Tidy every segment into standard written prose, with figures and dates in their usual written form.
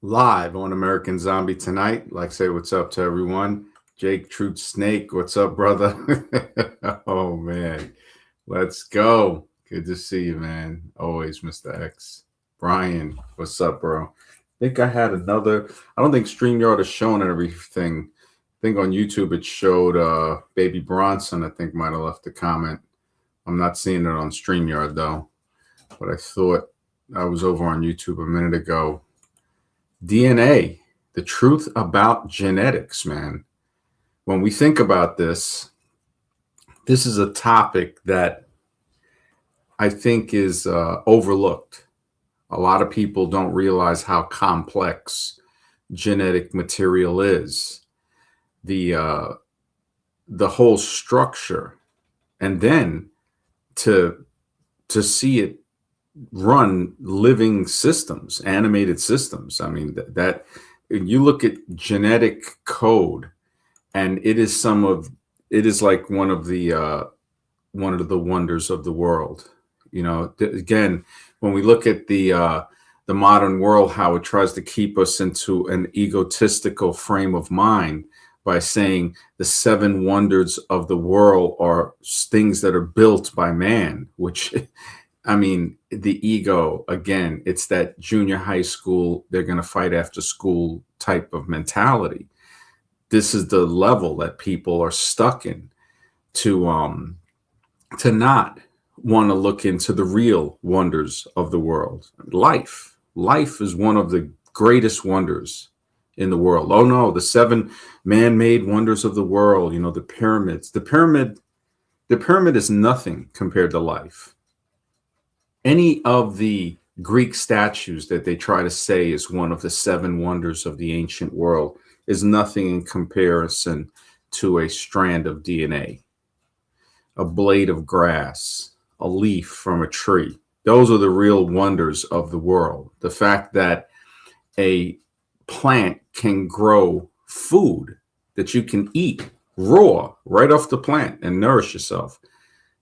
Live on American Zombie tonight. Like, say what's up to everyone. Jake Truth Snake, what's up, brother? Oh man, let's go. Good to see you, man. Always, Mr. X. Brian, what's up, bro? I think I had another. I don't think StreamYard is showing everything. I think on YouTube it showed Baby Bronson. I think might have left a comment. I'm not seeing it on StreamYard though, but I thought I was over on YouTube a minute ago. DNA, the truth about genetics, man. When we think about this is a topic that I think is overlooked. A lot of people don't realize how complex genetic material is, the uh, the whole structure, and then to to see it run living systems, animated systems. I mean, that you look at genetic code, and it is like one of the wonders of the world. Again, when we look at the modern world, how it tries to keep us into an egotistical frame of mind by saying the seven wonders of the world are things that are built by man, which I mean, the ego, again, it's that junior high school, they're going to fight after school type of mentality. This is the level that people are stuck in to not want to look into the real wonders of the world. Life is one of the greatest wonders in the world. Oh no, the seven man-made wonders of the world, the pyramids. The pyramid is nothing compared to life. Any of the Greek statues that they try to say is one of the seven wonders of the ancient world is nothing in comparison to a strand of DNA, a blade of grass, a leaf from a tree. Those are the real wonders of the world. The fact that a plant can grow food that you can eat raw right off the plant and nourish yourself.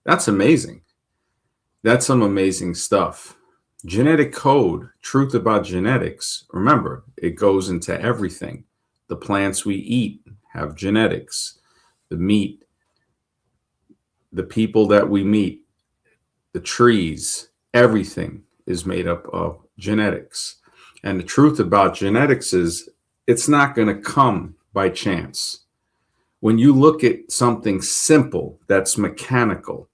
That's amazing. That's some amazing stuff. Genetic code, truth about genetics. Remember, it goes into everything. The plants we eat have genetics. The meat, the people that we meet, the trees, everything is made up of genetics. And the truth about genetics is it's not going to come by chance. When you look at something simple that's mechanical,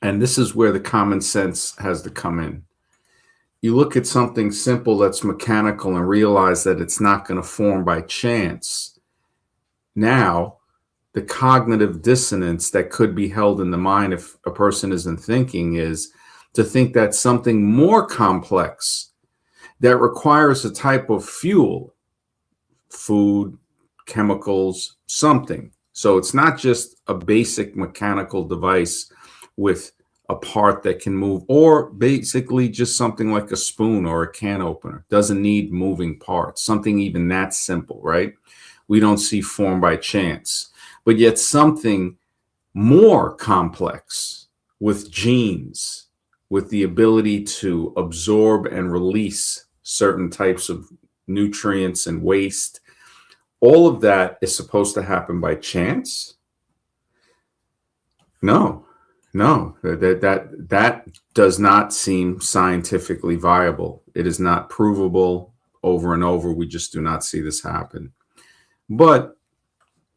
and this is where the common sense has to come in. You look at something simple that's mechanical and realize that it's not going to form by chance. Now, the cognitive dissonance that could be held in the mind if a person isn't thinking is to think that something more complex that requires a type of fuel, food, chemicals, something. So it's not just a basic mechanical device with a part that can move, or basically just something like a spoon or a can opener. Doesn't need moving parts, something even that simple, right? We don't see form by chance, but yet something more complex with genes, with the ability to absorb and release certain types of nutrients and waste. All of that is supposed to happen by chance? No, that does not seem scientifically viable. It is not provable over and over. We just do not see this happen. But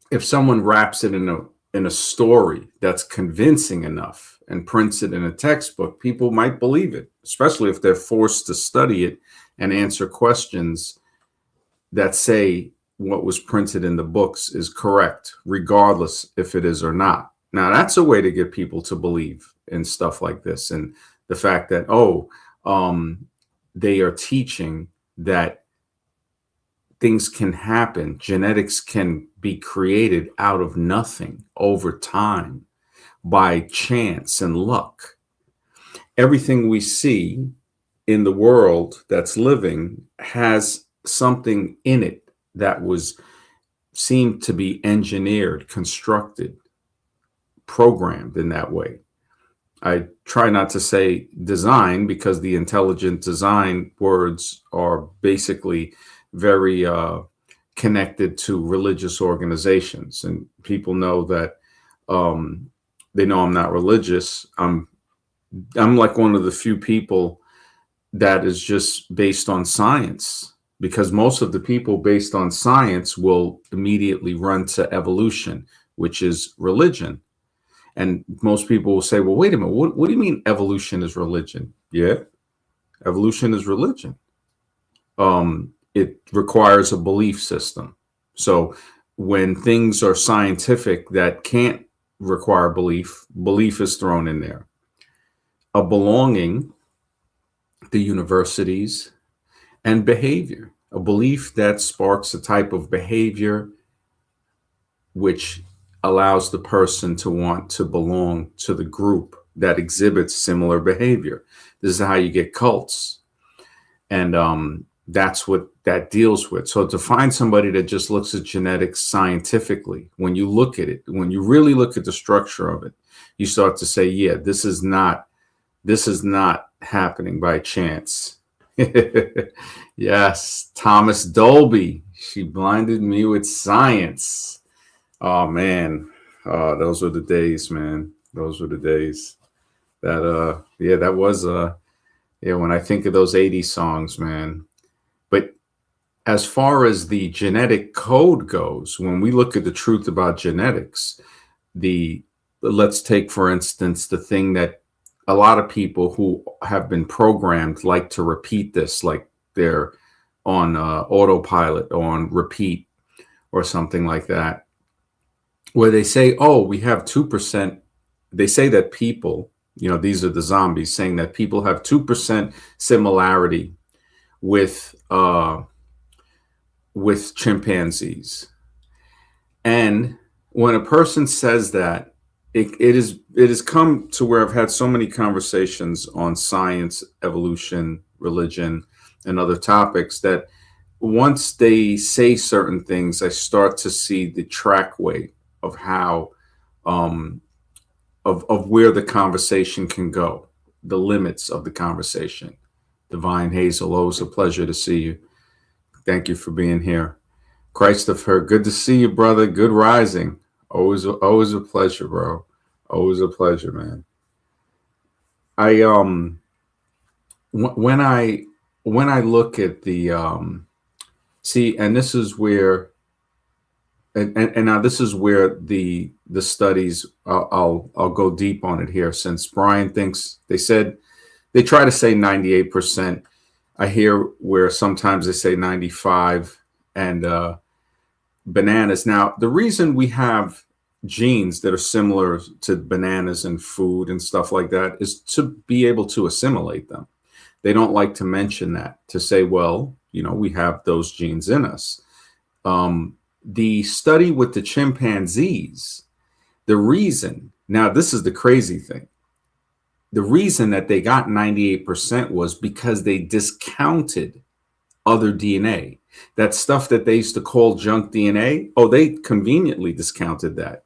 if someone wraps it in a story that's convincing enough and prints it in a textbook, people might believe it, especially if they're forced to study it and answer questions that say what was printed in the books is correct, regardless if it is or not. Now, that's a way to get people to believe in stuff like this. And the fact that, they are teaching that things can happen. Genetics can be created out of nothing over time by chance and luck. Everything we see in the world that's living has something in it that was seemed to be engineered, constructed, programmed in that way. I try not to say design because the intelligent design words are basically very connected to religious organizations, and people know that um, they know I'm not religious. I'm like one of the few people that is just based on science, because most of the people based on science will immediately run to evolution, which is religion. And most people will say, well, wait a minute, what do you mean evolution is religion? Yeah, evolution is religion. It requires a belief system. So when things are scientific that can't require belief, belief is thrown in there. A belonging, the universities, and behavior, a belief that sparks a type of behavior which allows the person to want to belong to the group that exhibits similar behavior. This is how you get cults. And that's what that deals with. So to find somebody that just looks at genetics scientifically, when you look at it, when you really look at the structure of it, you start to say, yeah, this is not happening by chance. Yes, Thomas Dolby. She blinded me with science. Oh man, those were the days, man. Those were the days. That yeah, that was yeah. When I think of those '80s songs, man. But as far as the genetic code goes, when we look at the truth about genetics, the let's take for instance the thing that a lot of people who have been programmed like to repeat this, like they're on autopilot or on repeat or something like that, where they say, oh, we have 2%. They say that people, these are the zombies saying that people have 2% similarity with chimpanzees. And when a person says that, it has come to where I've had so many conversations on science, evolution, religion, and other topics that once they say certain things, I start to see the trackway of how of where the conversation can go, the limits of the conversation. Divine Hazel, always a pleasure to see you. Thank you for being here. Christopher, good to see you, brother. Good rising. Always a pleasure, bro. Always a pleasure, man. I when I look at the see, and this is where and now this is where the studies I'll go deep on it here, since Brian thinks they try to say 98%. I hear where sometimes they say 95 and bananas. Now, the reason we have genes that are similar to bananas and food and stuff like that is to be able to assimilate them. They don't like to mention that, to say, well, we have those genes in us. The study with the chimpanzees, the reason, now this is the crazy thing, the reason that they got 98% was because they discounted other DNA. That stuff that they used to call junk DNA, they conveniently discounted that.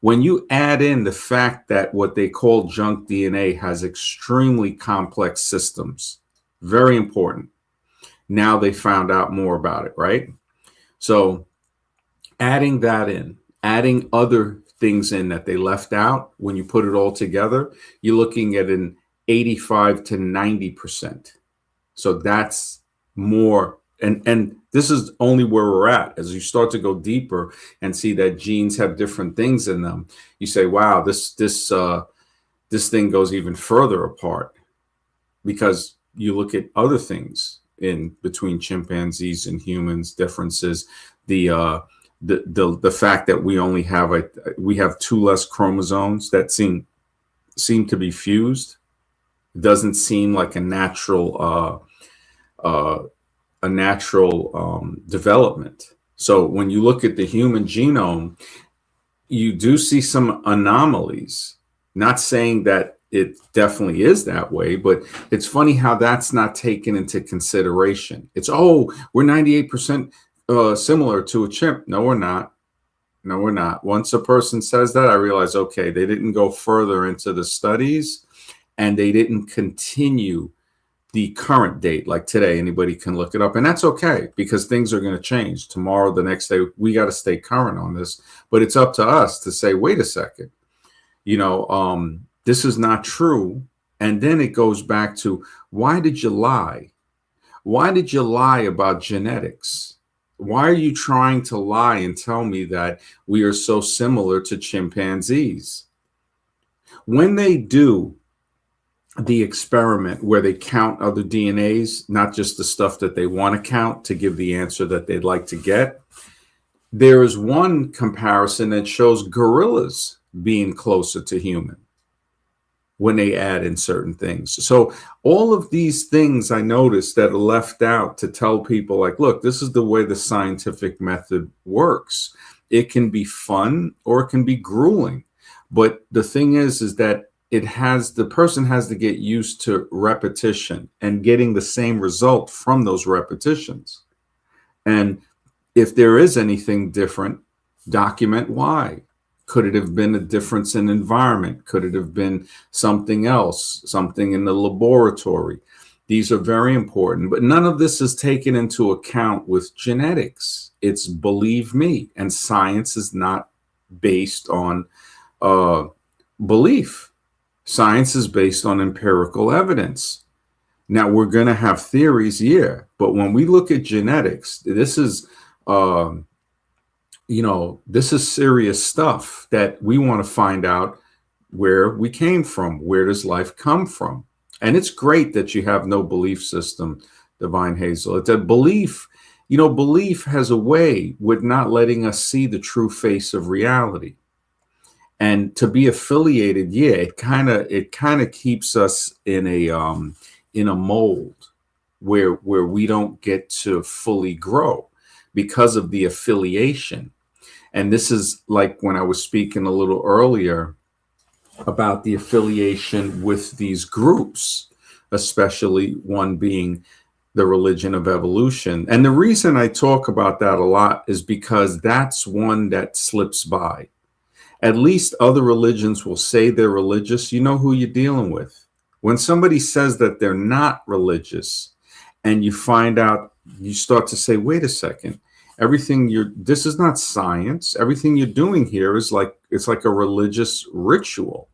When you add in the fact that what they call junk DNA has extremely complex systems, very important. Now they found out more about it, right? So adding that in, adding other things in that they left out, when you put it all together, you're looking at an 85 to 90%. So that's more, and this is only where we're at. As you start to go deeper and see that genes have different things in them, you say, wow, this thing goes even further apart, because you look at other things in between chimpanzees and humans, differences, the fact that we have 2 less chromosomes that seem to be fused. It doesn't seem like a natural development. So when you look at the human genome, you do see some anomalies. Not saying that it definitely is that way, but it's funny how that's not taken into consideration. It's, we're 98% similar to a chimp. No, we're not. No, we're not. Once a person says that, I realize, okay, they didn't go further into the studies and they didn't continue the current date. Like today, anybody can look it up, and that's okay because things are going to change tomorrow, the next day. We got to stay current on this, but it's up to us to say, wait a second, this is not true. And then it goes back to, why did you lie? Why did you lie about genetics? Why are you trying to lie and tell me that we are so similar to chimpanzees? When they do the experiment where they count other DNAs, not just the stuff that they want to count to give the answer that they'd like to get, there is one comparison that shows gorillas being closer to human when they add in certain things. So all of these things I noticed that are left out to tell people, like, look, this is the way the scientific method works. It can be fun or it can be grueling. But the thing is that the person has to get used to repetition and getting the same result from those repetitions. And if there is anything different, document why. Could it have been a difference in environment? Could it have been something else, something in the laboratory? These are very important, but none of this is taken into account with genetics. It's, believe me, and science is not based on belief. Science is based on empirical evidence. Now, we're going to have theories, yeah, but when we look at genetics, this is this is serious stuff that we want to find out where we came from. Where does life come from? And it's great that you have no belief system, Divine Hazel. It's a belief, belief has a way with not letting us see the true face of reality. And to be affiliated, yeah, it kind of keeps us in a mold where we don't get to fully grow because of the affiliation. And this is like when I was speaking a little earlier about the affiliation with these groups, especially one being the religion of evolution. And the reason I talk about that a lot is because that's one that slips by. At least other religions will say they're religious. You know who you're dealing with. When somebody says that they're not religious and you find out, you start to say, wait a second. This is not science. Everything you're doing here is it's like a religious ritual.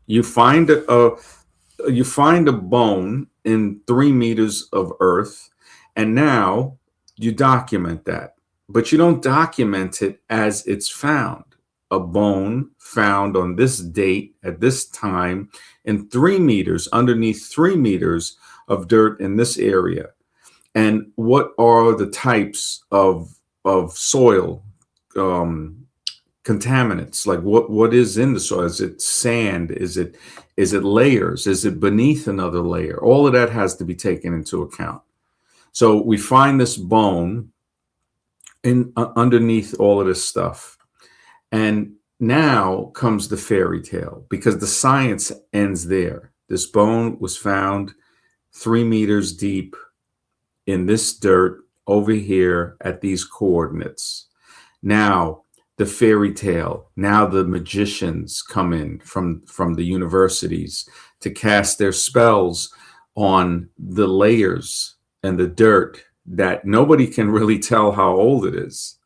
You find a bone in 3 meters of earth, and now you document that, but you don't document it as it's found. A bone found on this date at this time in 3 meters, underneath 3 meters of dirt in this area. And what are the types of soil contaminants? Like what is in the soil? Is it sand? Is it layers? Is it beneath another layer? All of that has to be taken into account. So we find this bone underneath all of this stuff. And now comes the fairy tale, because the science ends there. This bone was found 3 meters deep in this dirt over here at these coordinates. Now, the fairy tale, now the magicians come in from the universities to cast their spells on the layers and the dirt that nobody can really tell how old it is.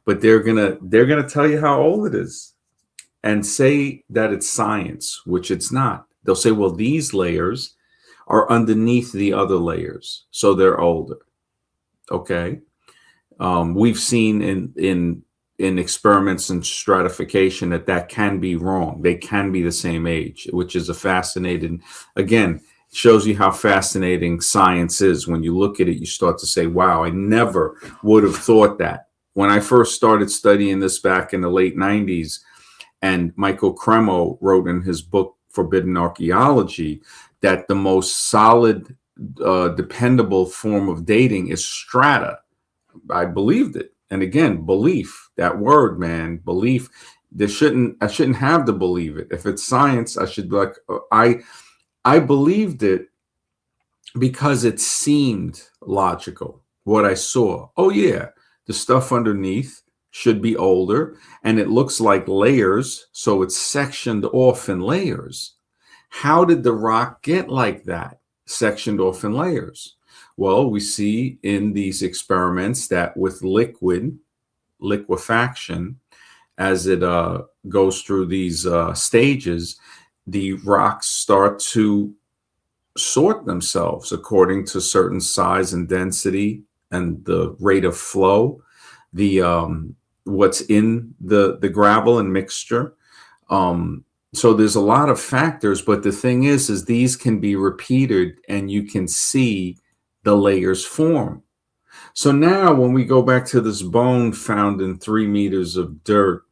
But they're gonna tell you how old it is and say that it's science, which it's not. They'll say, well, these layers are underneath the other layers, so they're older. Okay. We've seen in experiments and stratification that can be wrong. They can be the same age, which is a fascinating, again, shows you how fascinating science is. When you look at it, you start to say, wow, I never would have thought that. When I first started studying this back in the late 90s, and Michael Cremo wrote in his book, Forbidden Archaeology, that the most solid, dependable form of dating is strata. I believed it. And again, belief, that word, man, belief, I shouldn't have to believe it. If it's science, I should I believed it because it seemed logical, what I saw. Oh yeah, the stuff underneath should be older, and it looks like layers, so it's sectioned off in layers. How did the rock get like that, sectioned off in layers? Well, we see in these experiments that with liquefaction, as it goes through these stages, the rocks start to sort themselves according to certain size and density and the rate of flow, the what's in the gravel and mixture. So there's a lot of factors, but the thing is these can be repeated and you can see the layers form. So now when we go back to this bone found in 3 meters of dirt,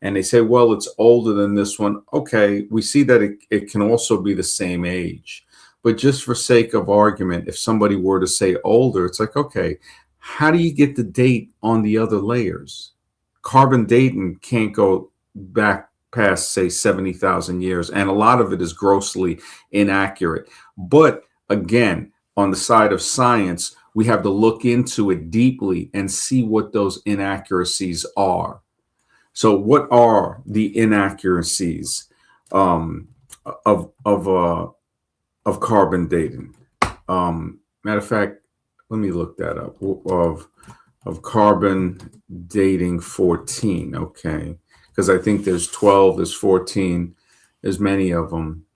and they say, well, it's older than this one. Okay, we see that it can also be the same age. But just for sake of argument, if somebody were to say older, it's like, okay, how do you get the date on the other layers? Carbon dating can't go back past, say, 70,000 years. And a lot of it is grossly inaccurate. But again, on the side of science, we have to look into it deeply and see what those inaccuracies are. So what are the inaccuracies of carbon dating? Matter of fact, let me look that up. Of carbon dating 14, okay, because I think there's 12, there's 14, there's many of them.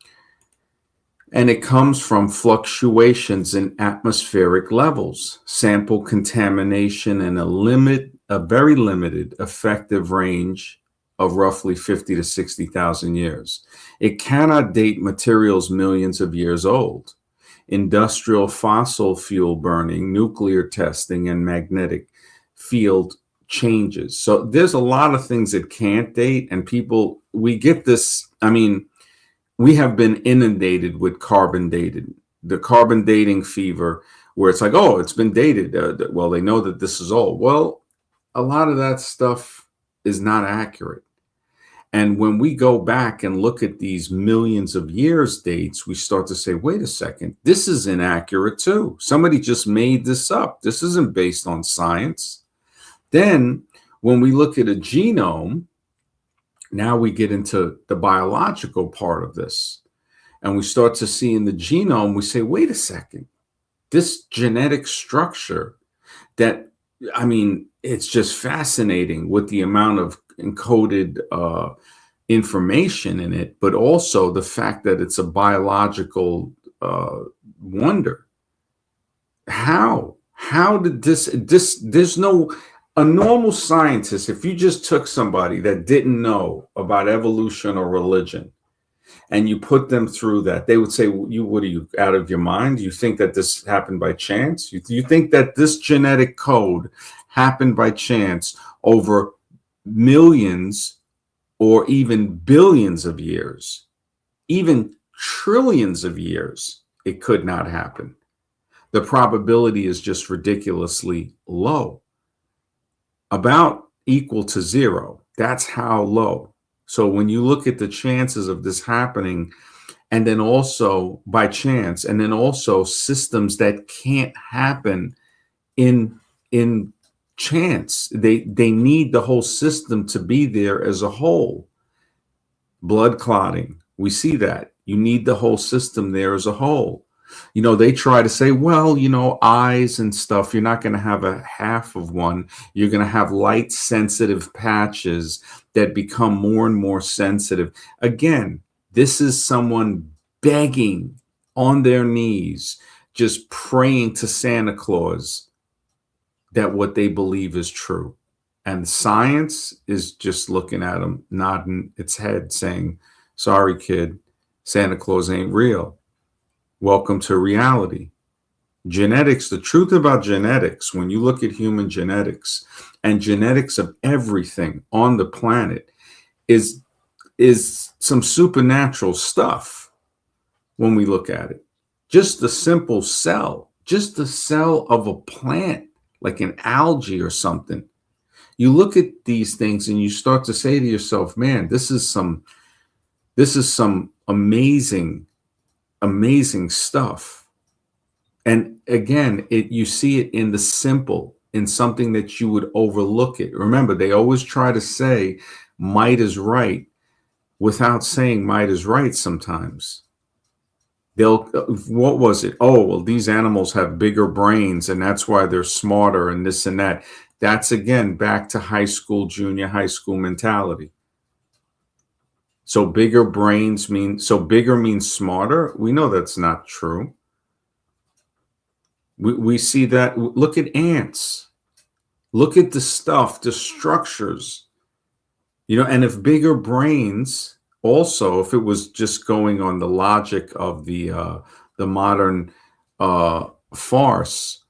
And it comes from fluctuations in atmospheric levels, sample contamination, and a very limited effective range of roughly 50 to 60,000 years. It cannot date materials millions of years old. Industrial fossil fuel burning, nuclear testing, and magnetic field changes. So there's a lot of things that can't date, and people, we get this, I mean, we have been inundated with carbon dated, the carbon dating fever, where it's like, oh, it's been dated. Well, they know that this is old. Well, a lot of that stuff is not accurate. And when we go back and look at these millions of years dates, we start to say, wait a second, this is inaccurate too. Somebody just made this up. This isn't based on science. Then when we look at a genome, now we get into the biological part of this. And we start to see in the genome, we say, wait a second, this genetic structure that, I mean, it's just fascinating with the amount of encoded information in it, but also the fact that it's a biological wonder. How did this, there's no, a normal scientist, if you just took somebody that didn't know about evolution or religion and you put them through that, they would say, what are you, out of your mind? You think that this happened by chance? You think that this genetic code happened by chance over millions or even billions of years, even trillions of years? It could not happen. The probability is just ridiculously low. About equal to 0. That's how low. So when you look at the chances of this happening, and then also by chance, and then also systems that can't happen in chance, they need the whole system to be there as a whole. Blood clotting, we see that. You need the whole system there as a whole. You know, they try to say, well, you know, eyes and stuff, you're not going to have a half of one. You're going to have light sensitive patches that become more and more sensitive. Again, this is someone begging on their knees, just praying to Santa Claus that what they believe is true. And science is just looking at them, nodding its head, saying, sorry, kid, Santa Claus ain't real. Welcome to reality. Genetics, the truth about genetics, when you look at human genetics and genetics of everything on the planet, is some supernatural stuff when we look at it. Just the simple cell, just the cell of a plant, like an algae or something. You look at these things and you start to say to yourself, man, this is some amazing stuff. And again, you see it in the simple in something that you would overlook it. Remember, they always try to say might is right without saying might is right sometimes. They'll, what was it? Oh, well, these animals have bigger brains and that's why they're smarter and this and that. That's again back to high school, junior high school mentality. So bigger brains so bigger means smarter. We know that's not true. We see that. Look at ants. Look at the stuff, the structures, and if bigger brains also, if it was just going on the logic of the modern farce,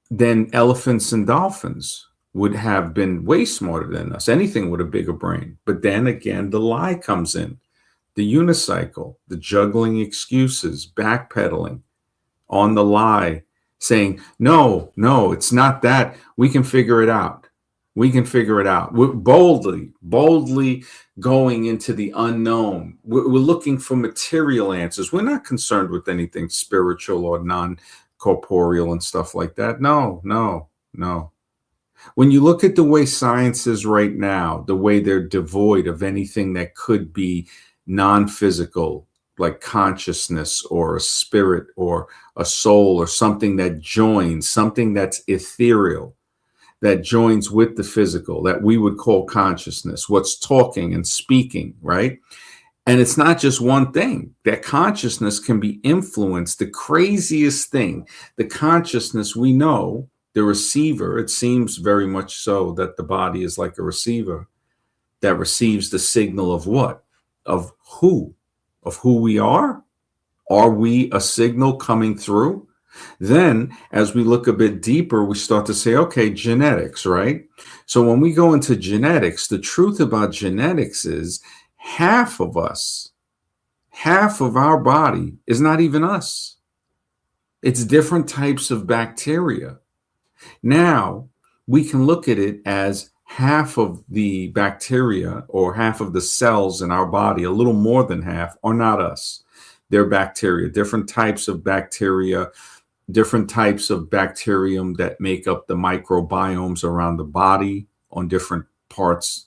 then elephants and dolphins would have been way smarter than us. Anything with a bigger brain. But then again, the lie comes in, the unicycle, the juggling excuses, backpedaling on the lie, saying, no, it's not that. We can figure it out. We can figure it out. We're boldly going into the unknown. We're looking for material answers. We're not concerned with anything spiritual or non-corporeal and stuff like that. No. When you look at the way science is right now, the way they're devoid of anything that could be non-physical, like consciousness or a spirit or a soul or something that joins, something that's ethereal, that joins with the physical, that we would call consciousness, what's talking and speaking, right? And it's not just one thing. That consciousness can be influenced. The craziest thing, the consciousness, we know, the receiver, it seems very much so that the body is like a receiver that receives the signal of what? Of who? Of who we are? Are we a signal coming through? Then as we look a bit deeper, we start to say, okay, genetics, right? So when we go into genetics, the truth about genetics is half of us, half of our body is not even us. It's different types of bacteria. Now we can look at it as half of the bacteria or half of the cells in our body, a little more than half, are not us. They're bacteria, different types of bacteria, different types of bacterium that make up the microbiomes around the body on different parts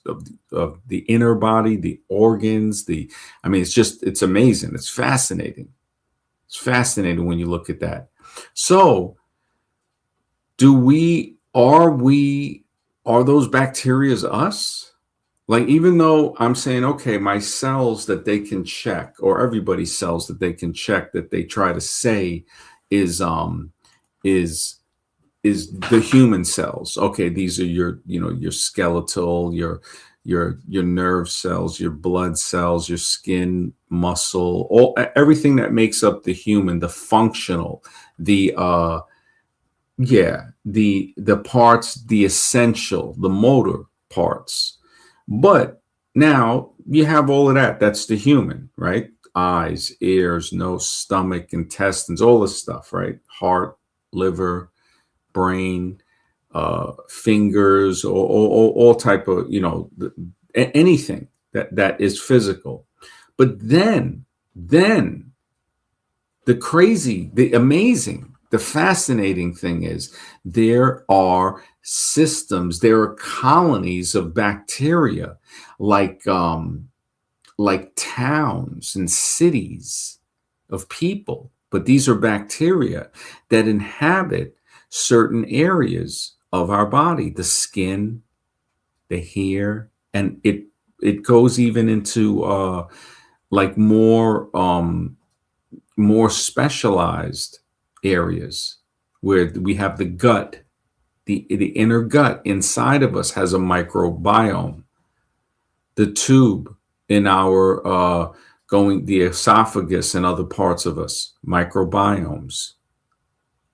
of the inner body, the organs, it's amazing. It's fascinating. It's fascinating when you look at that. So are those bacteria us? Like, even though I'm saying, okay, my cells that they can check, or everybody's cells that they can check, that they try to say is the human cells. Okay, these are your skeletal, your nerve cells, your blood cells, your skin, muscle, everything that makes up the human, the functional, the parts, the essential, the motor parts. But now you have all of that. That's the human, right? Eyes, ears, nose, stomach, intestines, all this stuff, right? Heart, liver, brain, fingers, or all type of, anything that is physical. But then the crazy, the amazing, the fascinating thing is there are systems, there are colonies of bacteria, like towns and cities of people. But these are bacteria that inhabit certain areas of our body, the skin, the hair, and it goes even into like more specialized areas where we have the gut, the inner gut inside of us has a microbiome. The tube in our the esophagus and other parts of us, microbiomes.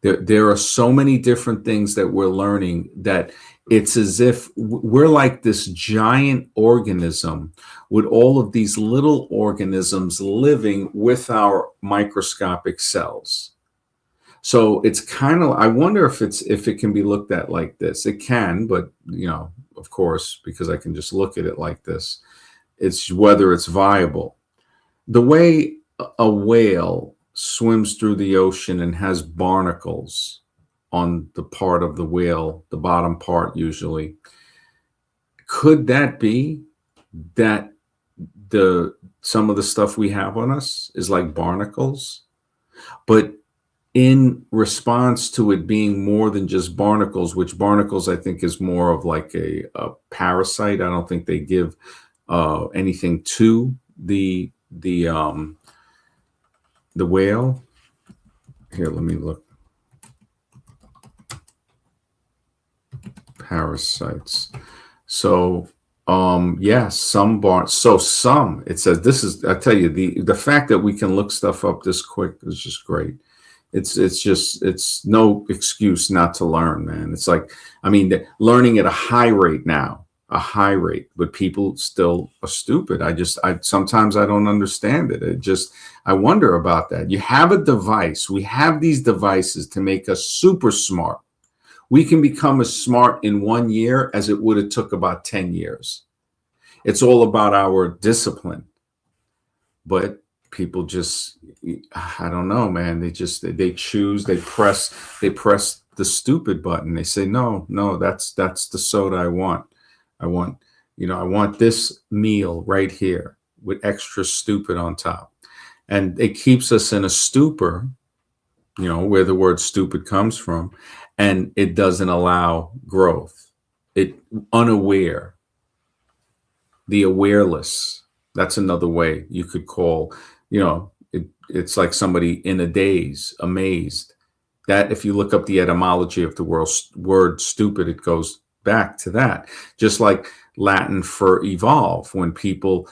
There are so many different things that we're learning that it's as if we're like this giant organism with all of these little organisms living with our microscopic cells. So it's kind of, I wonder if it can be looked at like this. It can, but of course, because I can just look at it like this, it's whether it's viable. The way a whale swims through the ocean and has barnacles on the part of the whale, the bottom part usually. Could that be that some of the stuff we have on us is like barnacles? But in response to it being more than just barnacles, which barnacles I think is more of like a parasite. I don't think they give anything to the whale. Here, let me look. Parasites. So yes, some it says this is, I tell you, the fact that we can look stuff up this quick is just great. It's no excuse not to learn, man. It's like, I mean, learning at a high rate now, but people still are stupid. Sometimes I don't understand it. I wonder about that. You have a device. We have these devices to make us super smart. We can become as smart in 1 year as it would have took about 10 years. It's all about our discipline. But people just, I don't know, man. They press the stupid button. They say, no, that's the soda I want. I want this meal right here with extra stupid on top. And it keeps us in a stupor, where the word stupid comes from, and it doesn't allow growth. Unaware, the awareless. That's another way you could call, it's like somebody in a daze, amazed. That if you look up the etymology of the word stupid, it goes back to that. Just like Latin for evolve, when people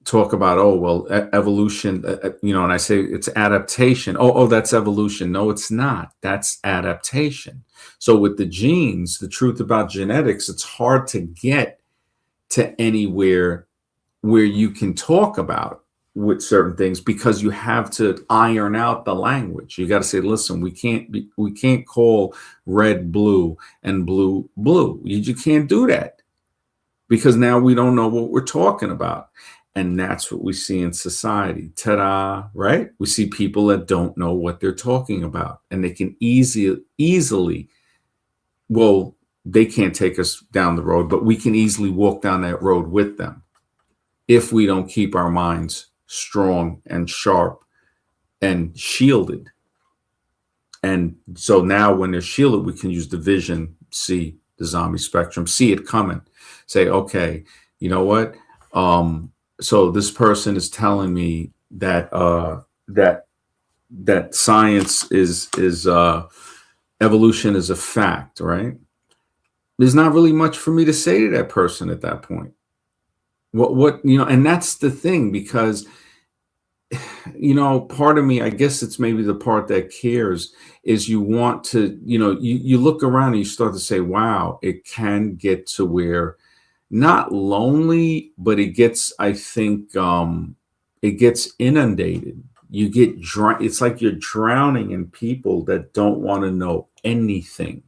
talk about, oh, well, evolution, and I say it's adaptation. Oh, that's evolution. No, it's not. That's adaptation. So with the genes, the truth about genetics, it's hard to get to anywhere where you can talk about with certain things, because you have to iron out the language. You got to say, listen, we can't call red blue and blue blue. You can't do that, because now we don't know what we're talking about. And that's what we see in society. Ta-da, right? We see people that don't know what they're talking about, and they can easily, well, they can't take us down the road, but we can easily walk down that road with them if we don't keep our minds strong and sharp and shielded. And so now when they're shielded, we can use the vision, see the zombie spectrum, see it coming, say, okay, you know what? So this person is telling me that that science is evolution is a fact, right? There's not really much for me to say to that person at that point. And that's the thing, because part of me, I guess it's maybe the part that cares, is you want to, you look around and you start to say, wow, it can get to where, not lonely, but it gets, I think, it gets inundated. You get it's like you're drowning in people that don't want to know anything.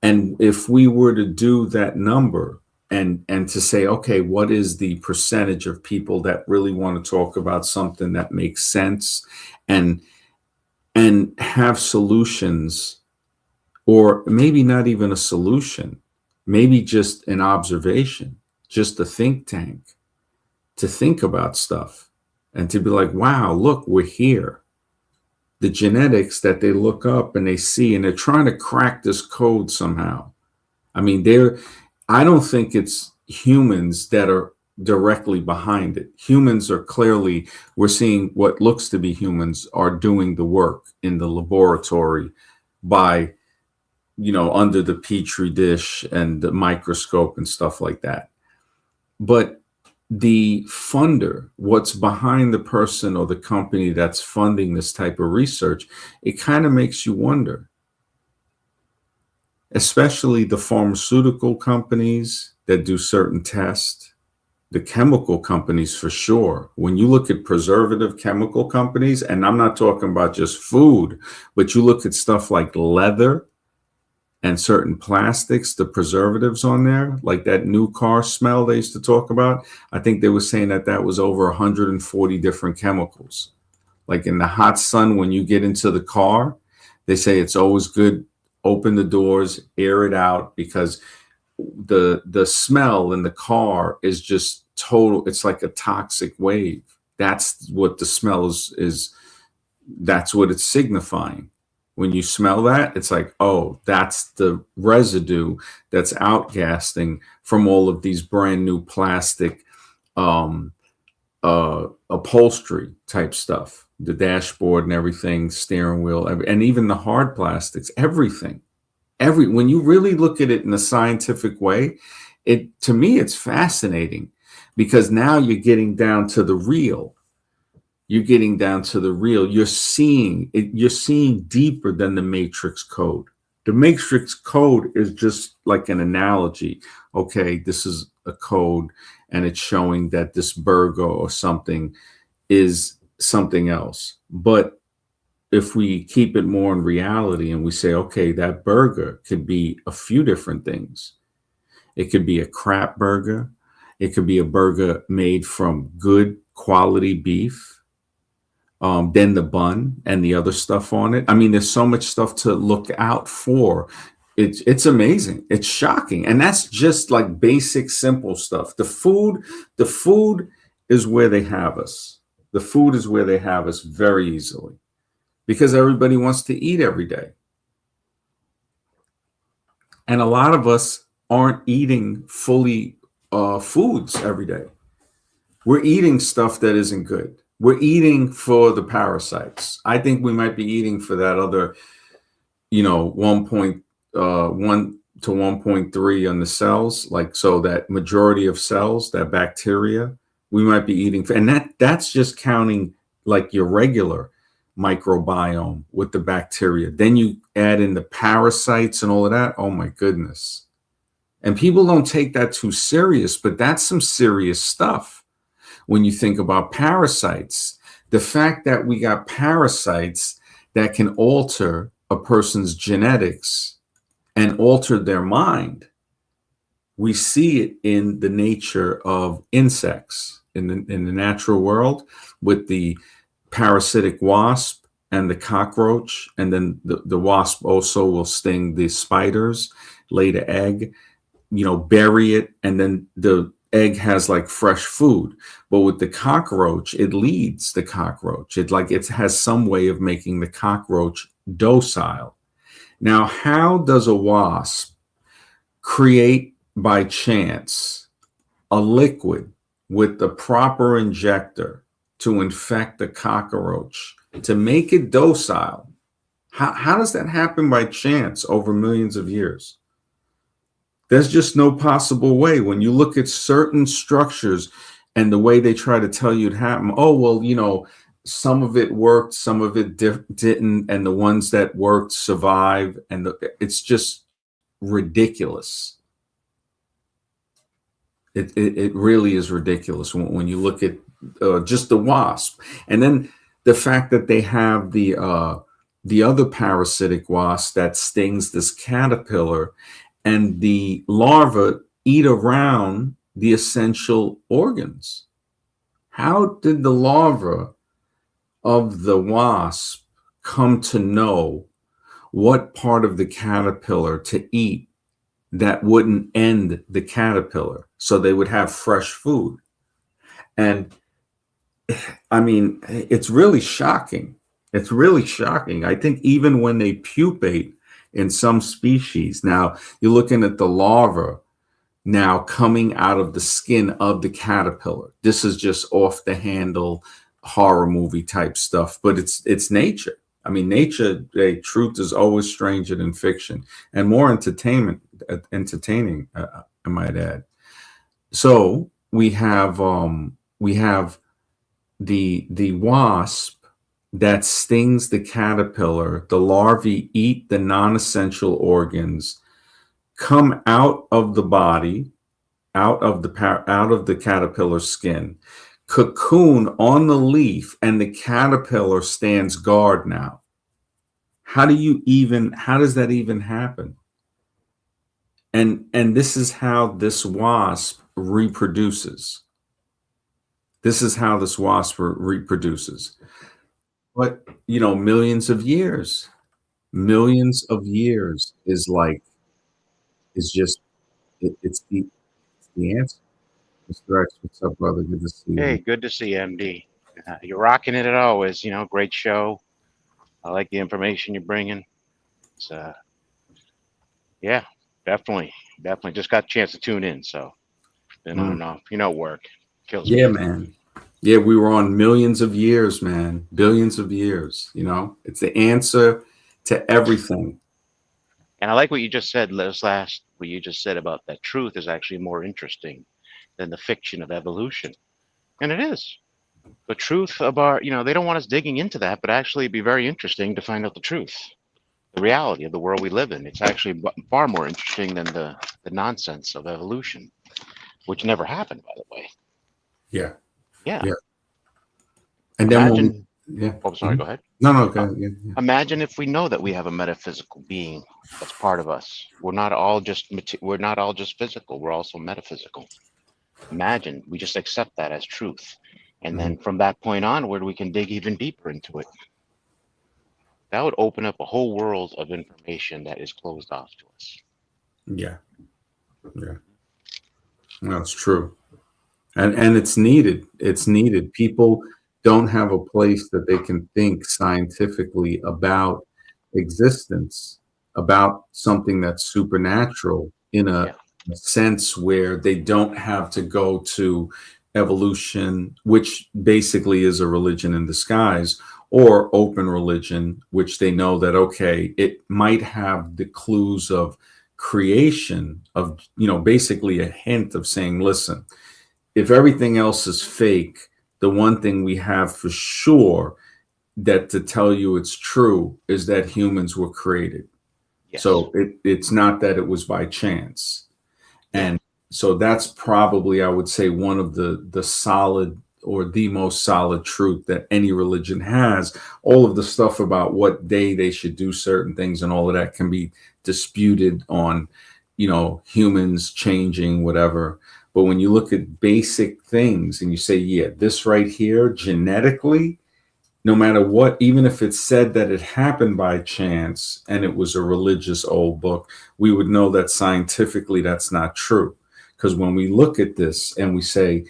And if we were to do that number and to say, okay, what is the percentage of people that really want to talk about something that makes sense and have solutions, or maybe not even a solution, maybe just an observation, just a think tank to think about stuff and to be like, wow, look, we're here. The genetics that they look up and they see, and they're trying to crack this code somehow. I mean, I don't think it's humans that are directly behind it. Humans are clearly, we're seeing what looks to be humans are doing the work in the laboratory by, under the petri dish and the microscope and stuff like that. But the funder, what's behind the person or the company that's funding this type of research, it kind of makes you wonder. Especially the pharmaceutical companies that do certain tests, the chemical companies for sure. When you look at preservative chemical companies, and I'm not talking about just food, but you look at stuff like leather and certain plastics, the preservatives on there, like that new car smell they used to talk about. I think they were saying that was over 140 different chemicals. Like in the hot sun, when you get into the car, They say it's always good, open the doors, air it out, because the smell in the car is just total. It's like a toxic wave. That's what the smell is. That's what it's signifying. When you smell that, it's like, oh, that's the residue that's outgassing from all of these brand new plastic um, upholstery type stuff, the dashboard and everything, steering wheel, and even the hard plastics, everything. When you really look at it in a scientific way, it to me it's fascinating, because now you're getting down to the real. You're getting down to the real. You're seeing it, you're seeing deeper than the matrix code. The matrix code is just like an analogy. Okay, this is a code, and it's showing that this burger or something is something else. But if we keep it more in reality and we say, okay, that burger could be a few different things. It could be a crap burger. It could be a burger made from good quality beef. Then the bun and the other stuff on it. I mean, there's so much stuff to look out for. It's amazing. It's shocking. And that's just like basic, simple stuff. The food is where they have us. The food is where they have us very easily, because everybody wants to eat every day. And a lot of us aren't eating fully foods every day. We're eating stuff that isn't good. We're eating for the parasites. I think we might be eating for that other, 1.1 to 1.3 on the cells. Like, so that majority of cells, that bacteria, we might be eating for, and that's just counting like your regular microbiome with the bacteria. Then you add in the parasites and all of that. Oh my goodness. And people don't take that too serious, but that's some serious stuff. When you think about parasites, the fact that we got parasites that can alter a person's genetics and alter their mind, we see it in the nature of insects in the natural world, with the parasitic wasp and the cockroach. And then the wasp also will sting the spiders, lay the egg, bury it, and then the egg has like fresh food. But with the cockroach, it leads the cockroach. It has some way of making the cockroach docile. Now, how does a wasp create by chance a liquid with the proper injector to infect the cockroach to make it docile? How does that happen by chance over millions of years? There's just no possible way. When you look at certain structures and the way they try to tell you it happened, oh, well, some of it worked, some of it didn't, and the ones that worked survived, and it's just ridiculous. It really is ridiculous when you look at just the wasp, and then the fact that they have the other parasitic wasp that stings this caterpillar, and the larvae eat around the essential organs. How did the larva of the wasp come to know what part of the caterpillar to eat that wouldn't end the caterpillar, so they would have fresh food? And I mean, it's really shocking. It's really shocking. I think even when they pupate in some species, now you're looking at the larva now coming out of the skin of the caterpillar. This is just off the handle horror movie type stuff, but it's nature. I mean, nature, truth is always stranger than fiction, and more entertaining, I might add. So we have the wasp that stings the caterpillar. The larvae eat the non-essential organs, come out of the body, out of the caterpillar's skin, cocoon on the leaf, and the caterpillar stands guard now. How does that even happen? And this is how this wasp reproduces. This is how this wasp reproduces. But, millions of years, Millions of years is like is just it's the answer. Mr. X, what's up, brother? Good to see you. Hey, good to see you, MD. You're rocking it always. Great show. I like the information you're bringing. It's, yeah, definitely, definitely. Just got a chance to tune in, so been on Mm. and off. Work kills me. Yeah, man. Yeah, we were on millions of years, man. Billions of years. It's the answer to everything. And I like what you just said, last. What you just said about that truth is actually more interesting than the fiction of evolution, and it is. The truth about, they don't want us digging into that, but actually, it'd be very interesting to find out the truth, the reality of the world we live in. It's actually far more interesting than the nonsense of evolution, which never happened, by the way. Yeah, Yeah. yeah. And then when we, Imagine. yeah. Oh, sorry. Mhm. Go ahead. No, no, Uh, go ahead. Yeah, yeah. Imagine if we know that we have a metaphysical being that's part of us. We're not all just physical. We're also metaphysical. Imagine we just accept that as truth, and Mhm. then from that point onward, we can dig even deeper into it. That would open up a whole world of information that is closed off to us. Yeah, yeah. That's true. And it's needed. It's needed. People don't have a place that they can think scientifically about existence, about something that's supernatural in a Yeah. sense where they don't have to go to evolution, which basically is a religion in disguise, or open religion, which they know that, okay, it might have the clues of creation, of, basically a hint of saying, listen, if everything else is fake, the one thing we have for sure that to tell you it's true is that humans were created. Yes. So it's not that it was by chance. Yeah. And so that's probably, I would say, one of the solid or the most solid truth that any religion has. All of the stuff about what day they should do certain things and all of that can be disputed on, humans changing, whatever. But when you look at basic things and you say, yeah, this right here, genetically, no matter what, even if it said that it happened by chance and it was a religious old book, we would know that scientifically that's not true. Because when we look at this and we say,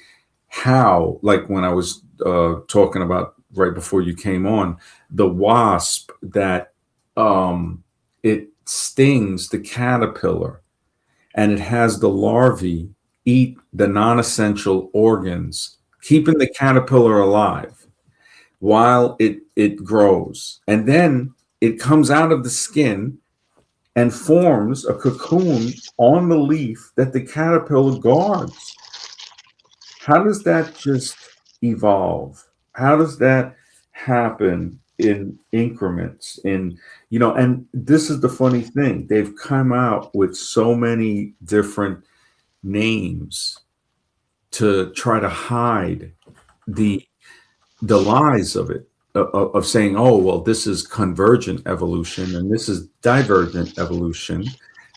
how, like when I was talking about right before you came on, the wasp that it stings the caterpillar and it has the larvae eat the non essential organs, keeping the caterpillar alive while it grows, and then it comes out of the skin and forms a cocoon on the leaf that the caterpillar guards. How does that just evolve? How does that happen in increments? And this is the funny thing, they've come out with so many different names to try to hide the lies of it, of saying, oh, well, this is convergent evolution and this is divergent evolution,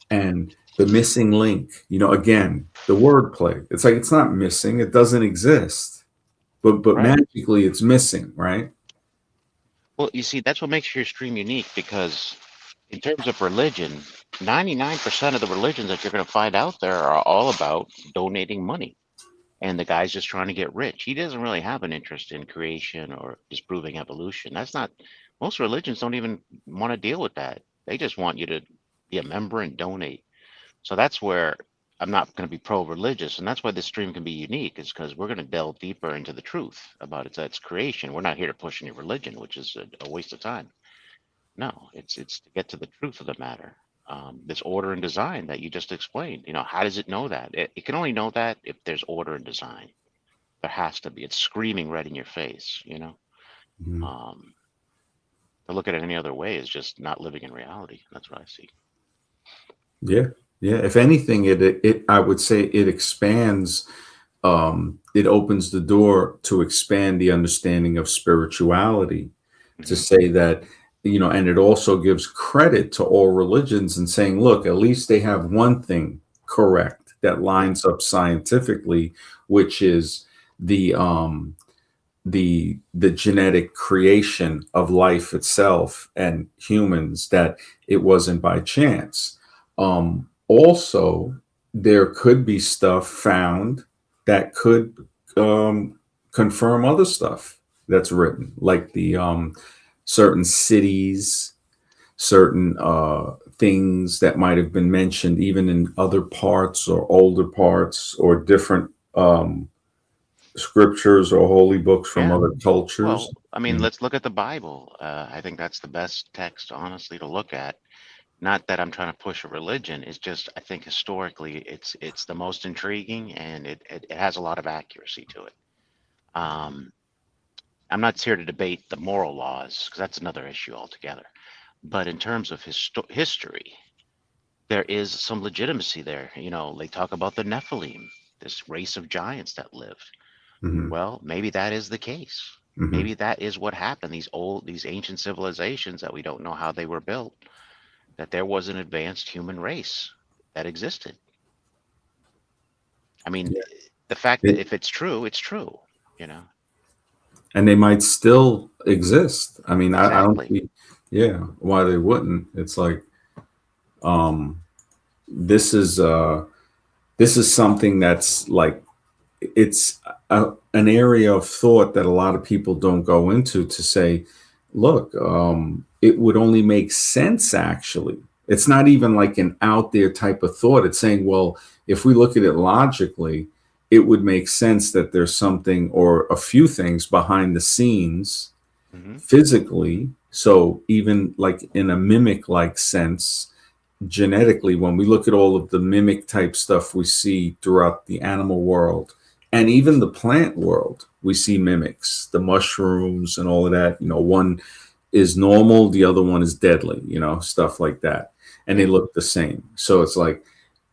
and the missing link. Again, the wordplay. It's like it's not missing; it doesn't exist, but Right. magically it's missing, right? Well, you see, that's what makes your stream unique because, in terms of religion, 99% of the religions that you're going to find out there are all about donating money. And the guy's just trying to get rich. He doesn't really have an interest in creation or disproving evolution. That's not, most religions don't even want to deal with that. They just want you to be a member and donate. So that's where I'm not going to be pro-religious, and that's why this stream can be unique, is because we're going to delve deeper into the truth about its creation. We're not here to push any religion, which is a waste of time. No, it's to get to the truth of the matter. This order and design that you just explained. How does it know that? It can only know that if there's order and design. There has to be. It's screaming right in your face. Mhm. Um, to look at it any other way is just not living in reality. That's what I see. Yeah, yeah. If anything, it I would say it expands. It opens the door to expand the understanding of spirituality, to Hmm. say that, and it also gives credit to all religions and saying, look, at least they have one thing correct that Yeah. lines up scientifically, which is the the genetic creation of life itself and humans, that it wasn't by chance. Also, there could be stuff found that could confirm other stuff that's written, like the certain cities, certain things that might have been mentioned even in other parts or older parts or different scriptures or holy books from Yeah. other cultures. Well, I mean, Mm, let's look at the Bible. I think that's the best text, honestly, to look at. Not that I'm trying to push a religion. It's just I think historically it's the most intriguing and it has a lot of accuracy to it. Um, I'm not here to debate the moral laws because that's another issue altogether. But in terms of history, there is some legitimacy there. You know, they talk about the Nephilim, this race of giants that lived. mhm, Well, maybe that is the case. mhm. Maybe that is what happened. These ancient civilizations that we don't know how they were built, that there was an advanced human race that existed. I mean, Yeah. the fact that It- if it's true, it's true, you know? and they might still exist. I mean, I don't Exactly. see, yeah, why they wouldn't. It's like, um, this is this is something that's like, it's an area of thought that a lot of people don't go into, to say, look, it would only make sense, actually. It's not even like an out there type of thought. It's saying, well, if we look at it logically, it would make sense that there's something or a few things behind the scenes Hmm. physically. So even like in a mimic like sense, genetically, when we look at all of the mimic type stuff we see throughout the animal world and even the plant world, we see mimics, the mushrooms and all of that. One is normal, the other one is deadly, stuff like that. And they Yeah, look the same. So it's like,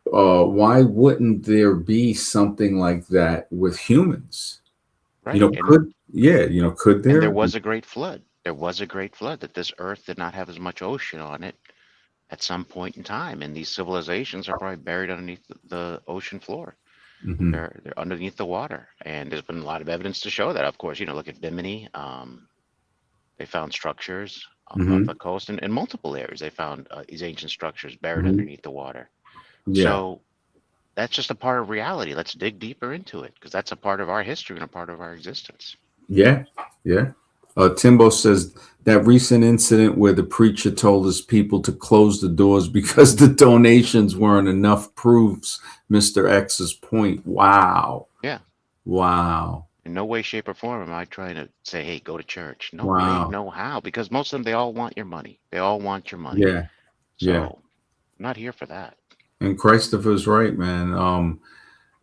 why wouldn't there be something like that with humans? right. Could And there there? was a great flood. There was a great flood that this earth did not have as much ocean on it at some point in time, and these civilizations are probably buried underneath the ocean floor. Hmm. They're underneath the water, and there's been a lot of evidence to show that. Of course, look at Bimini. They found structures off the Hmm. coast, and in multiple areas they found these ancient structures buried Hmm. underneath the water. Yeah. So that's just a part of reality. Let's dig deeper into it because that's a part of our history and a part of our existence. Yeah. Yeah. Timbo says that recent incident where the preacher told his people to close the doors because the donations weren't enough proves Mr. X's point. Wow. Yeah. Wow. In no way, shape, or form am I trying to say, hey, go to church. No way, Wow. no how, because most of them, they all want your money. They all want your money. Yeah. Yeah. So I'm not here for that. And Christopher's right, man.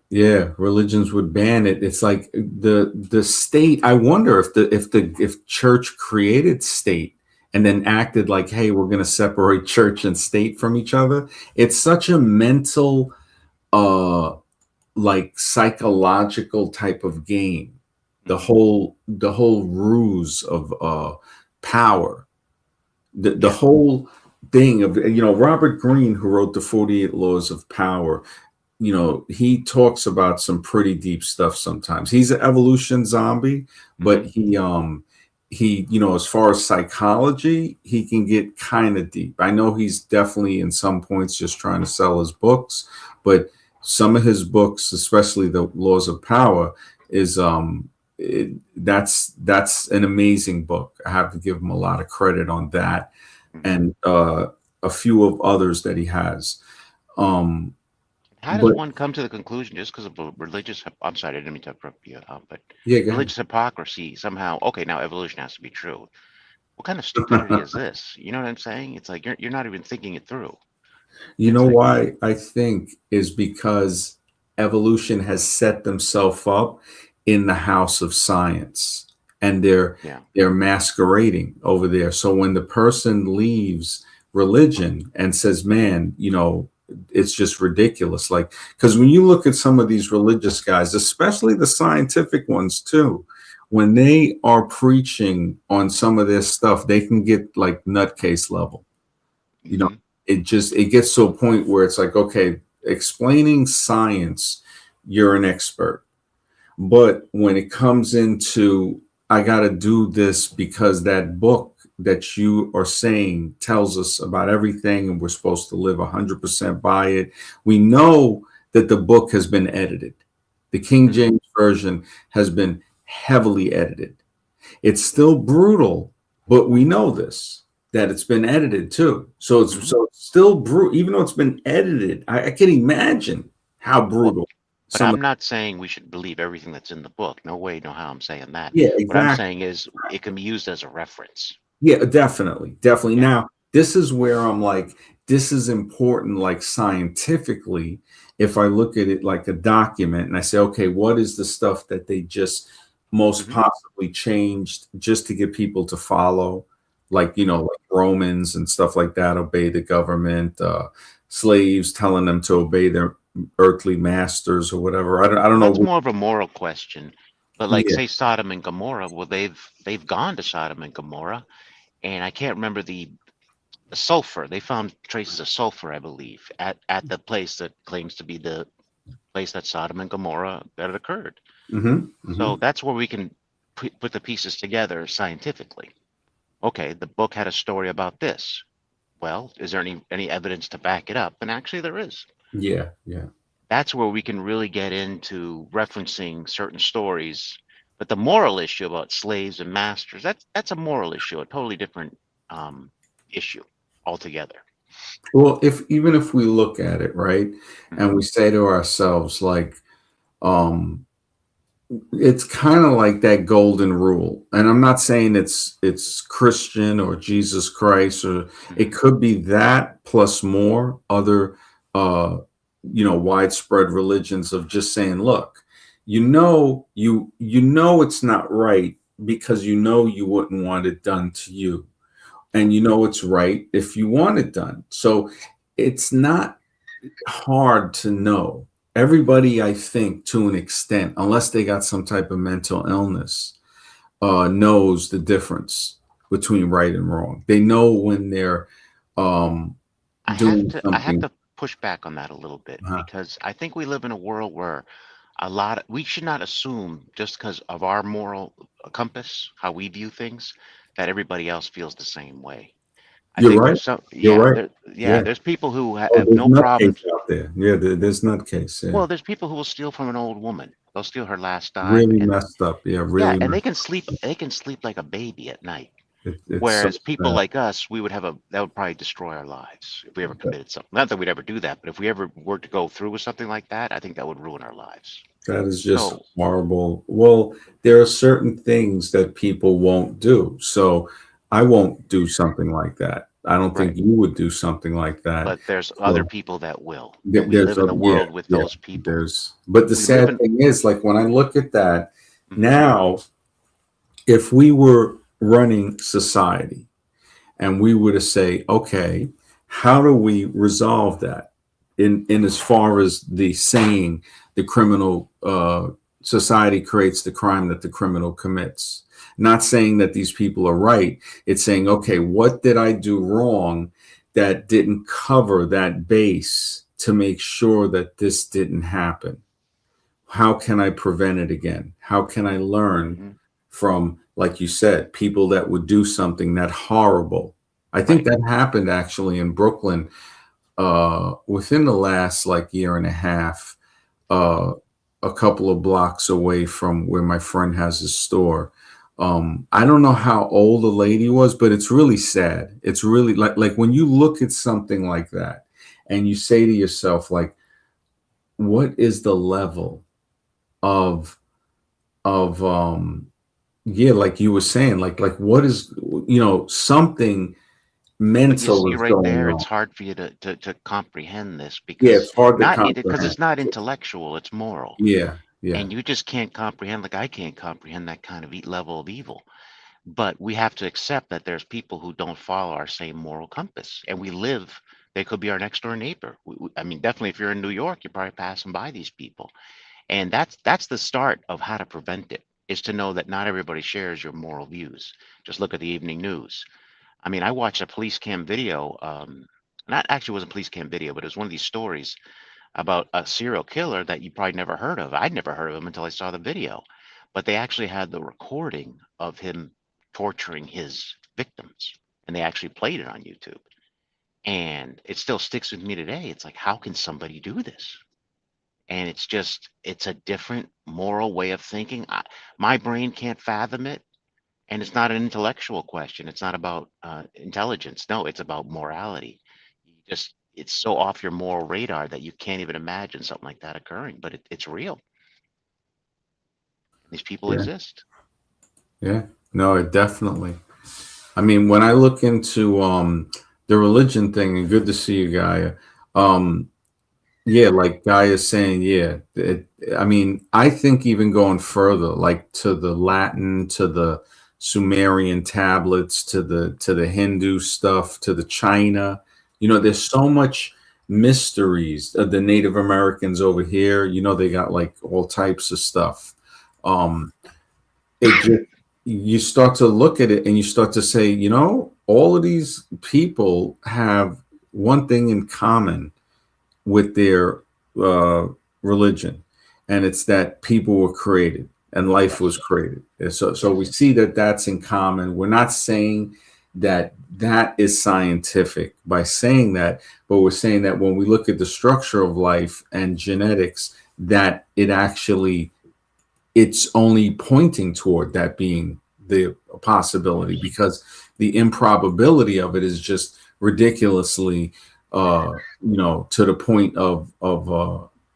Yeah, religions would ban it. It's like the state. I wonder if church created state and then acted like, hey, we're going to separate church and state from each other. It's such a mental, uh, like psychological type of game. Hmm. The whole ruse of power. The Yeah. whole thing of Robert Greene, who wrote the 48 Laws of Power. He talks about some pretty deep stuff sometimes. He's an evolution zombie, Hmm. but he as far as psychology, he can get kind of deep. I know he's definitely in some points just trying to sell his books, but some of his books, especially the Laws of Power, is that's an amazing book. I have to give him a lot of credit on that, Hmm. and a few of others that he has. Um, How does but one come to the conclusion just because of religious? I'm sorry, I didn't mean to interrupt you, but yeah, go religious hypocrisy somehow. Okay, now evolution has to be true. What kind of stupidity ahead. is this? You know what I'm saying? It's like you're not even thinking it through. You It's know like, why I think is because evolution has set themselves up in the house of science, and yeah. they're masquerading over there. So when the person leaves religion and says, man, it's just ridiculous. Like, because when you look at some of these religious guys, especially the scientific ones too, when they are preaching on some of this stuff, they can get like nutcase level. you know Hmm. it gets to a point where it's like, okay, explaining science, you're an expert, but when it comes into I got to do this because that book that you are saying tells us about everything and we're supposed to live 100% by it. We know that the book has been edited. The King Hmm. James Version has been heavily edited. It's still brutal, but we know this that it's been edited too. Hmm. So it's still brutal, even though it's been edited. I can imagine how Well, brutal but some of. I'm not saying we should believe everything that's in the book. No way, no how I'm saying that. Yeah, What I'm exactly. saying is it can be used as a reference. Yeah, definitely. Definitely. Yeah. Now, this is where I'm like, this is important, like scientifically. If I look at it like a document and I say, okay, what is the stuff that they just most Hmm. possibly changed just to get people to follow? Like, Hmm. like Romans and stuff like that, obey the government, slaves telling them to obey their earthly masters or whatever. I don't Well, know. that's more of a moral question. But like, Yeah. say Sodom and Gomorrah, well, they've gone to Sodom and Gomorrah, and I can't remember the sulfur. They found traces of sulfur, I believe, at the place that claims to be the place that Sodom and Gomorrah that it occurred. Hmm. So Hmm. that's where we can put the pieces together scientifically. Okay, the book had a story about this. Well, is there any evidence to back it up? And actually, there is. Yeah. Yeah. That's where we can really get into referencing certain stories. But the moral issue about slaves and masters, that's a moral issue, a totally different um, issue altogether. Well, if even if we look at it, right, and Hmm. we say to ourselves, like, um, it's kind of like that golden rule. And I'm not saying it's Christian or Jesus Christ, or it Hmm. could be that plus more other uh widespread religions of just saying, look, you know it's not right because you wouldn't want it done to you, and you know it's right if you want it done. So it's not hard to know. Everybody, I think, to an extent, unless they got some type of mental illness, knows the difference between right and wrong. They know when they're um, doing I have something. to push back on that a little bit uh because I think we live in a world where we should not assume just because of our moral compass, how we view things, that everybody else feels the same way. I You're think right. there's some, You're yeah, right. yeah, Yeah. there's people who Oh, have there's no nutcase problems. out there. Yeah, there's nutcase. Yeah. Well, there's people who will steal from an old woman. They'll steal her last dime, Really and messed up. Yeah, yeah, really and messed they can sleep like a baby at night. it's so Whereas people sad. like us, we would have that would probably destroy our lives if we ever committed something. Not that we'd ever do that, but if we ever were to go through with something like that, I think that would ruin our lives. That is just So, horrible. Well, there are certain things that people won't do. So I won't do something like that. I don't right. think you would do something like that. But there's other So people that will, and we there's live a, in a yeah, world with yeah, those people. but the We live sad in. thing is, like, when I look at that Mhm. now, if we were running society and we were to say, okay, how do we resolve that in as far as the saying, the criminal society creates the crime that the criminal commits? Not saying that these people are right. It's saying, okay, what did I do wrong that didn't cover that base to make sure that this didn't happen? How can I prevent it again? How can I learn Mhm. from, like you said, people that would do something that horrible? I think Right. that happened actually in Brooklyn within the last like year and a half, uh, a couple of blocks away from where my friend has his store. I don't know how old the lady was, but it's really sad. It's really like when you look at something like that and you say to yourself, like, what is the level of yeah, like you were saying, like what is, something But you mental see is right going there, on. it's hard for you to comprehend this Yeah, because it's hard to not because comprehend. it's not intellectual, it's moral. Yeah, yeah, And you just can't comprehend, like I can't comprehend that kind of level of evil. But we have to accept that there's people who don't follow our same moral compass, and we live. They could be our next door neighbor. I mean, definitely, if you're in New York, you're probably passing by these people, and that's the start of how to prevent it. Is to know that not everybody shares your moral views. Just look at the evening news. I mean, I watched a police cam video. Not actually wasn't police cam video, but it was one of these stories about a serial killer that you probably never heard of. I'd never heard of him until I saw the video. but they actually had the recording of him torturing his victims, and they actually played it on YouTube. And it still sticks with me today. It's like, how can somebody do this? And it's just, it's a different moral way of thinking. My brain can't fathom it. And it's not an intellectual question. It's not about intelligence. No, it's about morality. You just, it's so off your moral radar that you can't even imagine something like that occurring, but it's real. These people Yeah. exist. Yeah. No, it definitely. I mean, when I look into the religion thing, and good to see you, Gaia. Um, yeah, like Guy is saying, yeah. I mean, I think even going further, like to the Latin, to the Sumerian tablets, to the Hindu stuff, to the China. You know, there's so much mysteries. The Native Americans over here, you know, they got like all types of stuff. Um, it just you start to look at it and you start to say, you know, all of these people have one thing in common with their uh, religion, and it's that people were created and life was Yes. created. And so we Yes. see that that's in common. We're not saying that that is scientific by saying that, but we're saying that when we look at the structure of life and genetics, that it actually it's only pointing toward that being the possibility Yes. because the improbability of it is just ridiculously you know, to the point of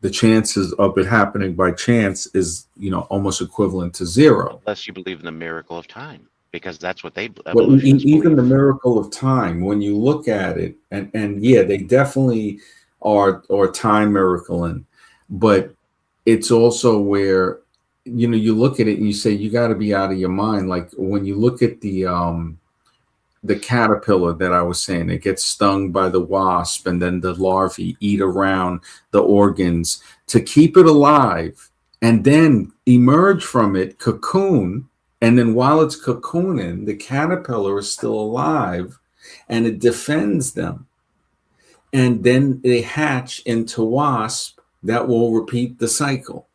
the chances of it happening by chance is, you know, almost equivalent to zero. Unless you believe in the miracle of time, because that's what they Well, evolutionists even the believe. miracle of time, when you look at it, and yeah, they definitely are time miracle in, but it's also where, you know, you look at it and you say you got to be out of your mind. Like when you look at the caterpillar that I was saying, it gets stung by the wasp, and then the larvae eat around the organs to keep it alive, and then emerge from it, cocoon, and then while it's cocooning, the caterpillar is still alive, and it defends them, and then they hatch into wasp that will repeat the cycle.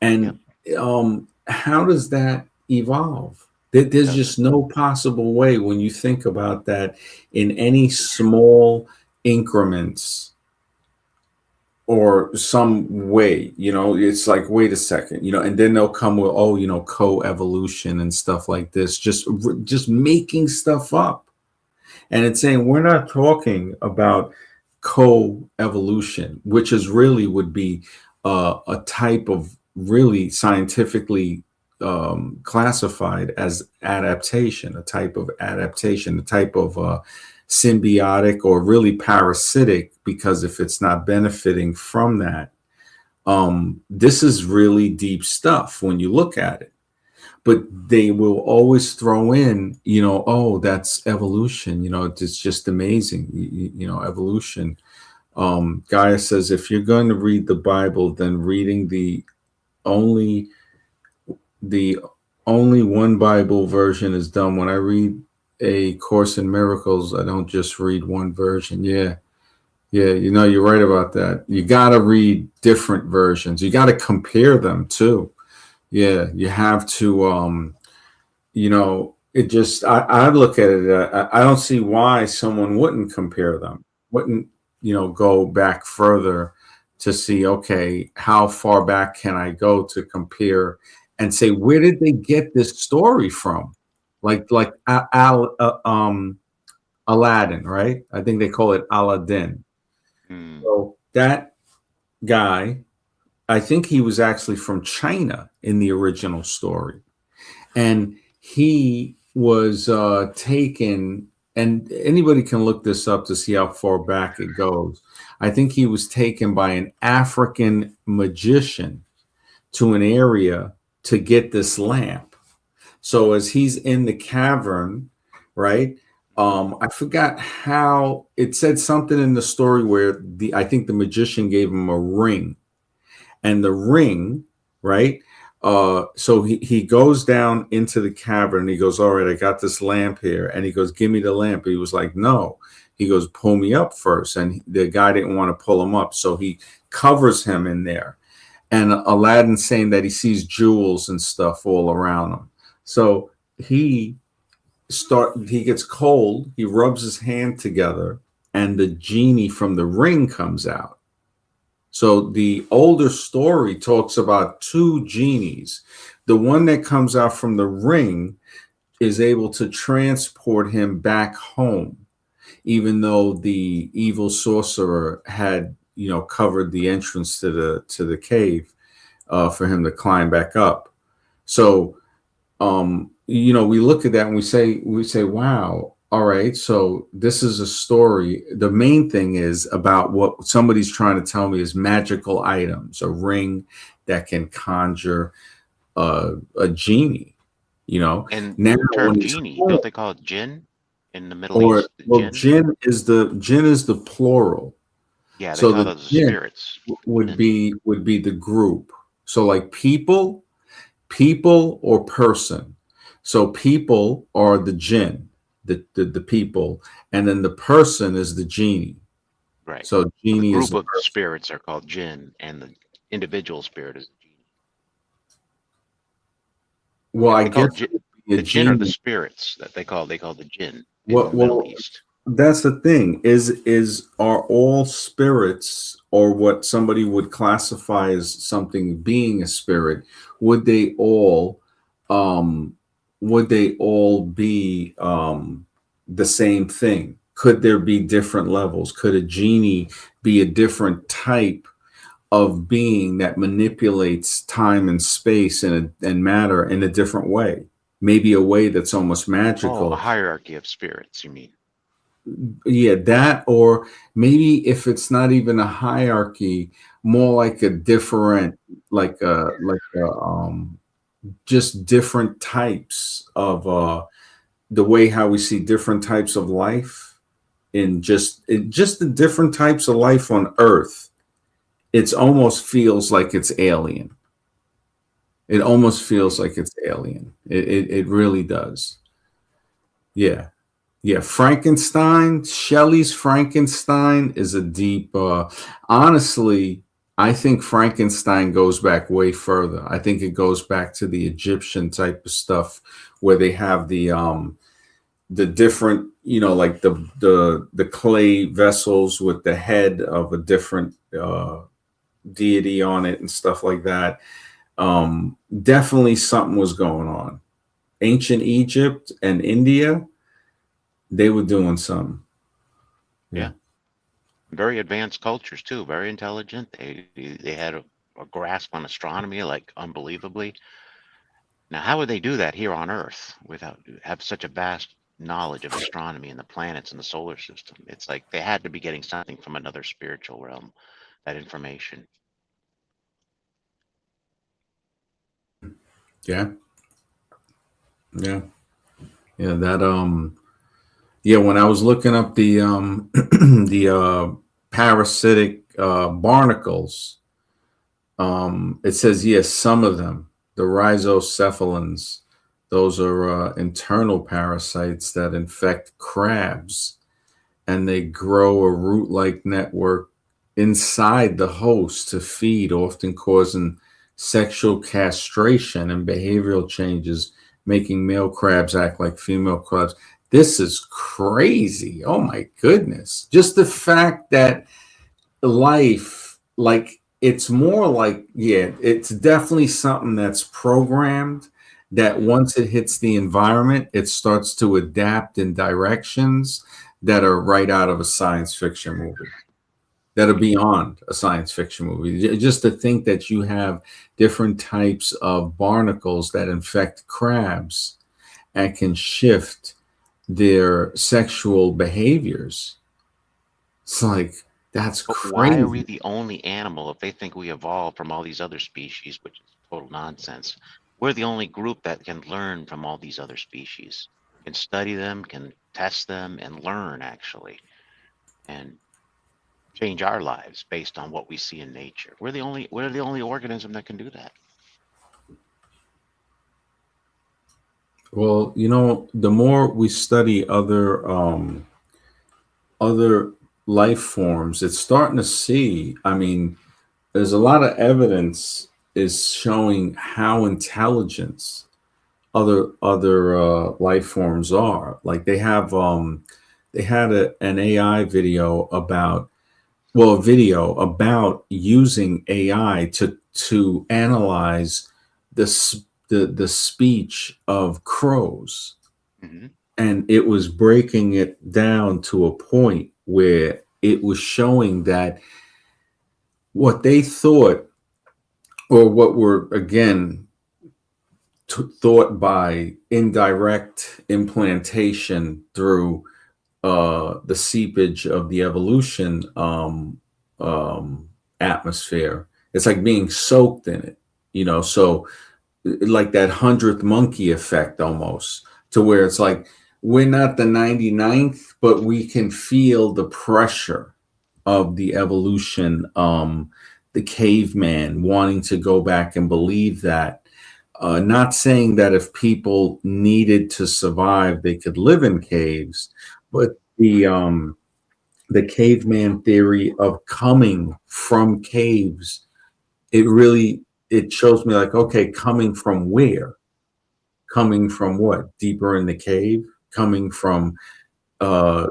Yep. And how does that evolve? There's Doesn't. just no possible way when you think about that in any small increments or some way, you know, it's like, wait a second, you know, and then they'll come with, oh, you know, co-evolution and stuff like this, just making stuff up. And it's saying we're not talking about co-evolution, which is really would be a type of really scientifically classified as adaptation, a type of adaptation, a type of symbiotic or really parasitic, because if it's not benefiting from that, this is really deep stuff when you look at it, but they will always throw in, you know, oh, that's evolution. You know, it's just amazing. You know, evolution. Gaia says if you're going to read the Bible, then reading only the only one Bible version is dumb. When I read a Course in Miracles, I don't just read one version. Yeah. Yeah, you know, you're right about that. You got to read different versions. You got to compare them too. Yeah, you have to you know, it just I look at it. I don't see why someone wouldn't compare them. Wouldn't, you know, go back further to see, okay, how far back can I go to compare and say where did they get this story from? Like Aladdin, right? I think they call it Aladdin. Mm. So that guy, I think he was actually from China in the original story, and he was taken, and anybody can look this up to see how far back it goes. I think he was taken by an African magician to an area to get this lamp. So as he's in the cavern, right, I forgot how it said something in the story where the I think the magician gave him a ring, and the ring, right? So he goes down into the cavern and he goes, all right, I got this lamp here. And he goes, give me the lamp. He was like, no. He goes, pull me up first. And the guy didn't want to pull him up. So he covers him in there. and Aladdin saying that he sees jewels and stuff all around him. So he he gets cold, he rubs his hand together, and the genie from the ring comes out. So the older story talks about two genies. The one that comes out from the ring is able to transport him back home, even though the evil sorcerer had, covered the entrance to the cave for him to climb back up. So we look at that and we say, wow, all right, so this is a story. The main thing is about what somebody's trying to tell me is magical items, a ring that can conjure a genie, And now the term when he's genie, don't home, they call it jinn in the Middle or East? The well, jinn? jinn is the plural. Yeah, they So call the those the jinn spirits. would Jinn. be the group. So like people or person. So people are the jinn, the people, and then the person is the genie. Right. So So the genie is group the of person. spirits are called jinn, and the individual spirit is the genie. Well, I They call guess jinn, it would be a the jinn are the genie. spirits that they call the jinn in the Middle Well, East. that's the thing. Is are all spirits, or what somebody would classify as something being a spirit, would they all um be the same thing? Could there be different levels? Could a genie be a different type of being that manipulates time and space and matter in a different way? Maybe a way that's almost Oh, a magical. hierarchy of spirits, you mean? Yeah, that, or maybe if it's not even a hierarchy, more like a different, just different types of the way how we see different types of life in just the different types of life on Earth. It's almost feels like it's alien. It almost feels Hmm. like it's alien. It really does. Yeah. Yeah, Frankenstein, Shelley's Frankenstein is a deep honestly, I think Frankenstein goes back way further. I think it goes back to the Egyptian type of stuff where they have the different, like the clay vessels with the head of a different deity on it and stuff like that. Definitely something was going on. Ancient Egypt and India, they were doing something. Yeah. Yeah. Very advanced cultures too, very intelligent. They had a grasp on astronomy like unbelievably. Now, how would they do that here on Earth without have such a vast knowledge of astronomy and the planets and the solar system? It's like they had to be getting something from another spiritual realm, that information. Yeah. Yeah. Yeah. Yeah, when I was looking up the parasitic barnacles, it says yes, some of them, the rhizocephalans, those are internal parasites that infect crabs, and they grow a root-like network inside the host to feed, often causing sexual castration and behavioral changes, making male crabs act like female crabs. This is crazy. Oh my goodness. Just the fact that life, like, it's more like, yeah, it's definitely something that's programmed, that Hmm. once it hits the environment, it starts to adapt in directions that are right out of a science fiction movie, that are beyond a science fiction movie. Just to think that you have different types of barnacles that infect crabs and can shift their sexual behaviors. It's like, that's But why are we crazy. the only animal if they think we evolved from all these other species, which is total nonsense? We're the only group that can learn from all these other species, can study them, can test them, and learn actually, and change our lives based on what we see in nature. We're the only organism that can do that. Well, the more we study other life forms, it's starting to see. I mean, there's a lot of evidence is showing how intelligent other life forms are. Like they had an AI video about, well, a video about using AI to analyze the speech of crows, Hmm. and it was breaking it down to a point where it was showing that what they thought, or what were again thought by indirect implantation through the seepage of the evolution um, atmosphere. It's like being soaked in it, So like that hundredth monkey effect almost, to where it's like we're not the 99th, but we can feel the pressure of the evolution, the caveman wanting to go back and believe that. Not saying that if people needed to survive, they could live in caves, but the caveman theory of coming from caves, it shows me like, okay, coming from where? Coming from what? Deeper in the cave? Coming from uh,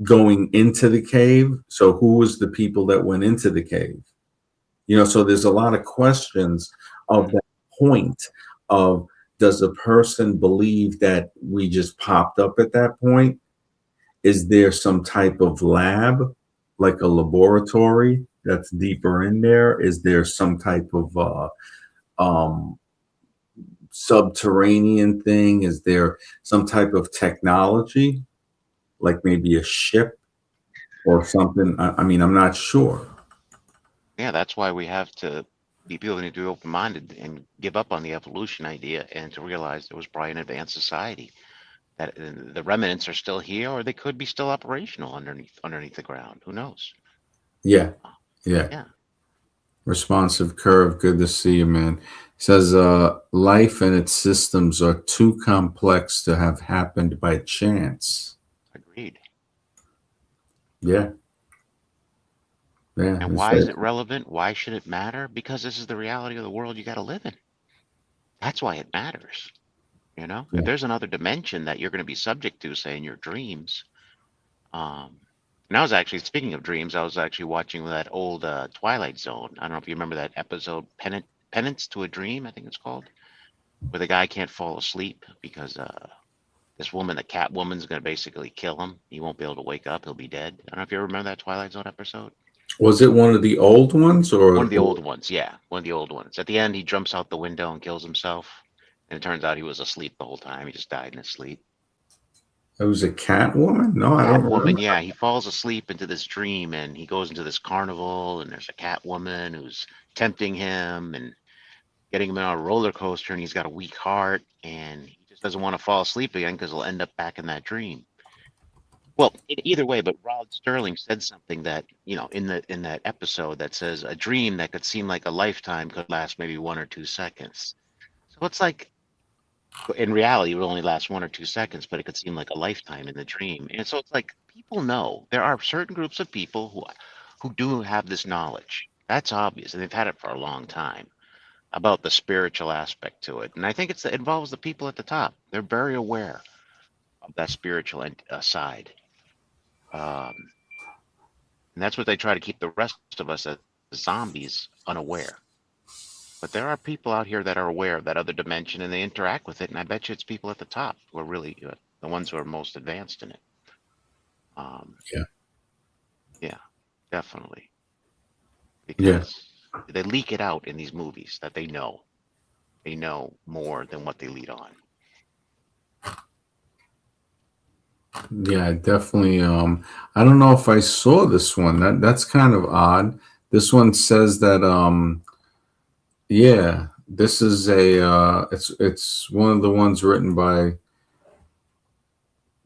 going into the cave? So who was the people that went into the cave? So there's a lot of questions of Hmm. that point of, does a person believe that we just popped up at that point? Is there some type of lab, like a laboratory that's deeper in there? Is there some type of um, subterranean thing? Is there some type of technology, like maybe a ship or something? I mean, I'm not sure. Yeah, that's why we have to be people need to be open-minded and give up on the evolution idea and to realize there was probably an advanced society that the remnants are still here, or they could be still operational underneath the ground. Who knows? Yeah, yeah. Yeah, Responsive curve. Good to see you, man. Says life and its systems are too complex to have happened by chance. agreed. Yeah, yeah. And It's why is like, it relevant? Why should it matter? Because this is the reality of the world you got to live in. That's why it matters. If yeah. there's another dimension that you're going to be subject to, say in your dreams, um, and I was actually speaking of dreams, I was actually watching that old Twilight Zone. I don't know if you remember that episode, Penance to a Dream, I think it's called, where the guy can't fall asleep because this woman, the cat woman's going to basically kill him. He won't be able to wake up. He'll be dead. I don't know if you ever remember that Twilight Zone episode. Was it one of the old ones, One or of the old ones, yeah, one of the old ones. At the end, he jumps out the window and kills himself, and it turns out he was asleep the whole time. He just died in his sleep. it was a cat woman? No, I don't Cat woman, remember. yeah, he falls asleep into this dream, and he goes into this carnival, and there's a cat woman who's tempting him and getting him on a roller coaster, and he's got a weak heart, and he just doesn't want to fall asleep again because he'll end up back in that dream. Well, either way, but Rod Sterling said something that, in that episode that says a dream that could seem like a lifetime could last maybe 1 or 2 seconds. So it's like in reality, it would only last 1 or 2 seconds, but it could seem like a lifetime in the dream. And so it's like people know there are certain groups of people who do have this knowledge. That's obvious, and they've had it for a long time about the spiritual aspect to it. And I think it involves the people at the top. They're very aware of that spiritual side. Um, And that's what they try to keep the rest of us as zombies unaware. But there are people out here that are aware of that other dimension and they interact with it. And I bet you it's people at the top who are really the ones who are most advanced in it. Um, Yeah, yeah, definitely. yeah, Because they leak it out in these movies that they know. They know more than what they lead on. yeah. Definitely. I don't know if I saw this one. That's kind of odd. This one says that yeah, this is a it's one of the ones written by,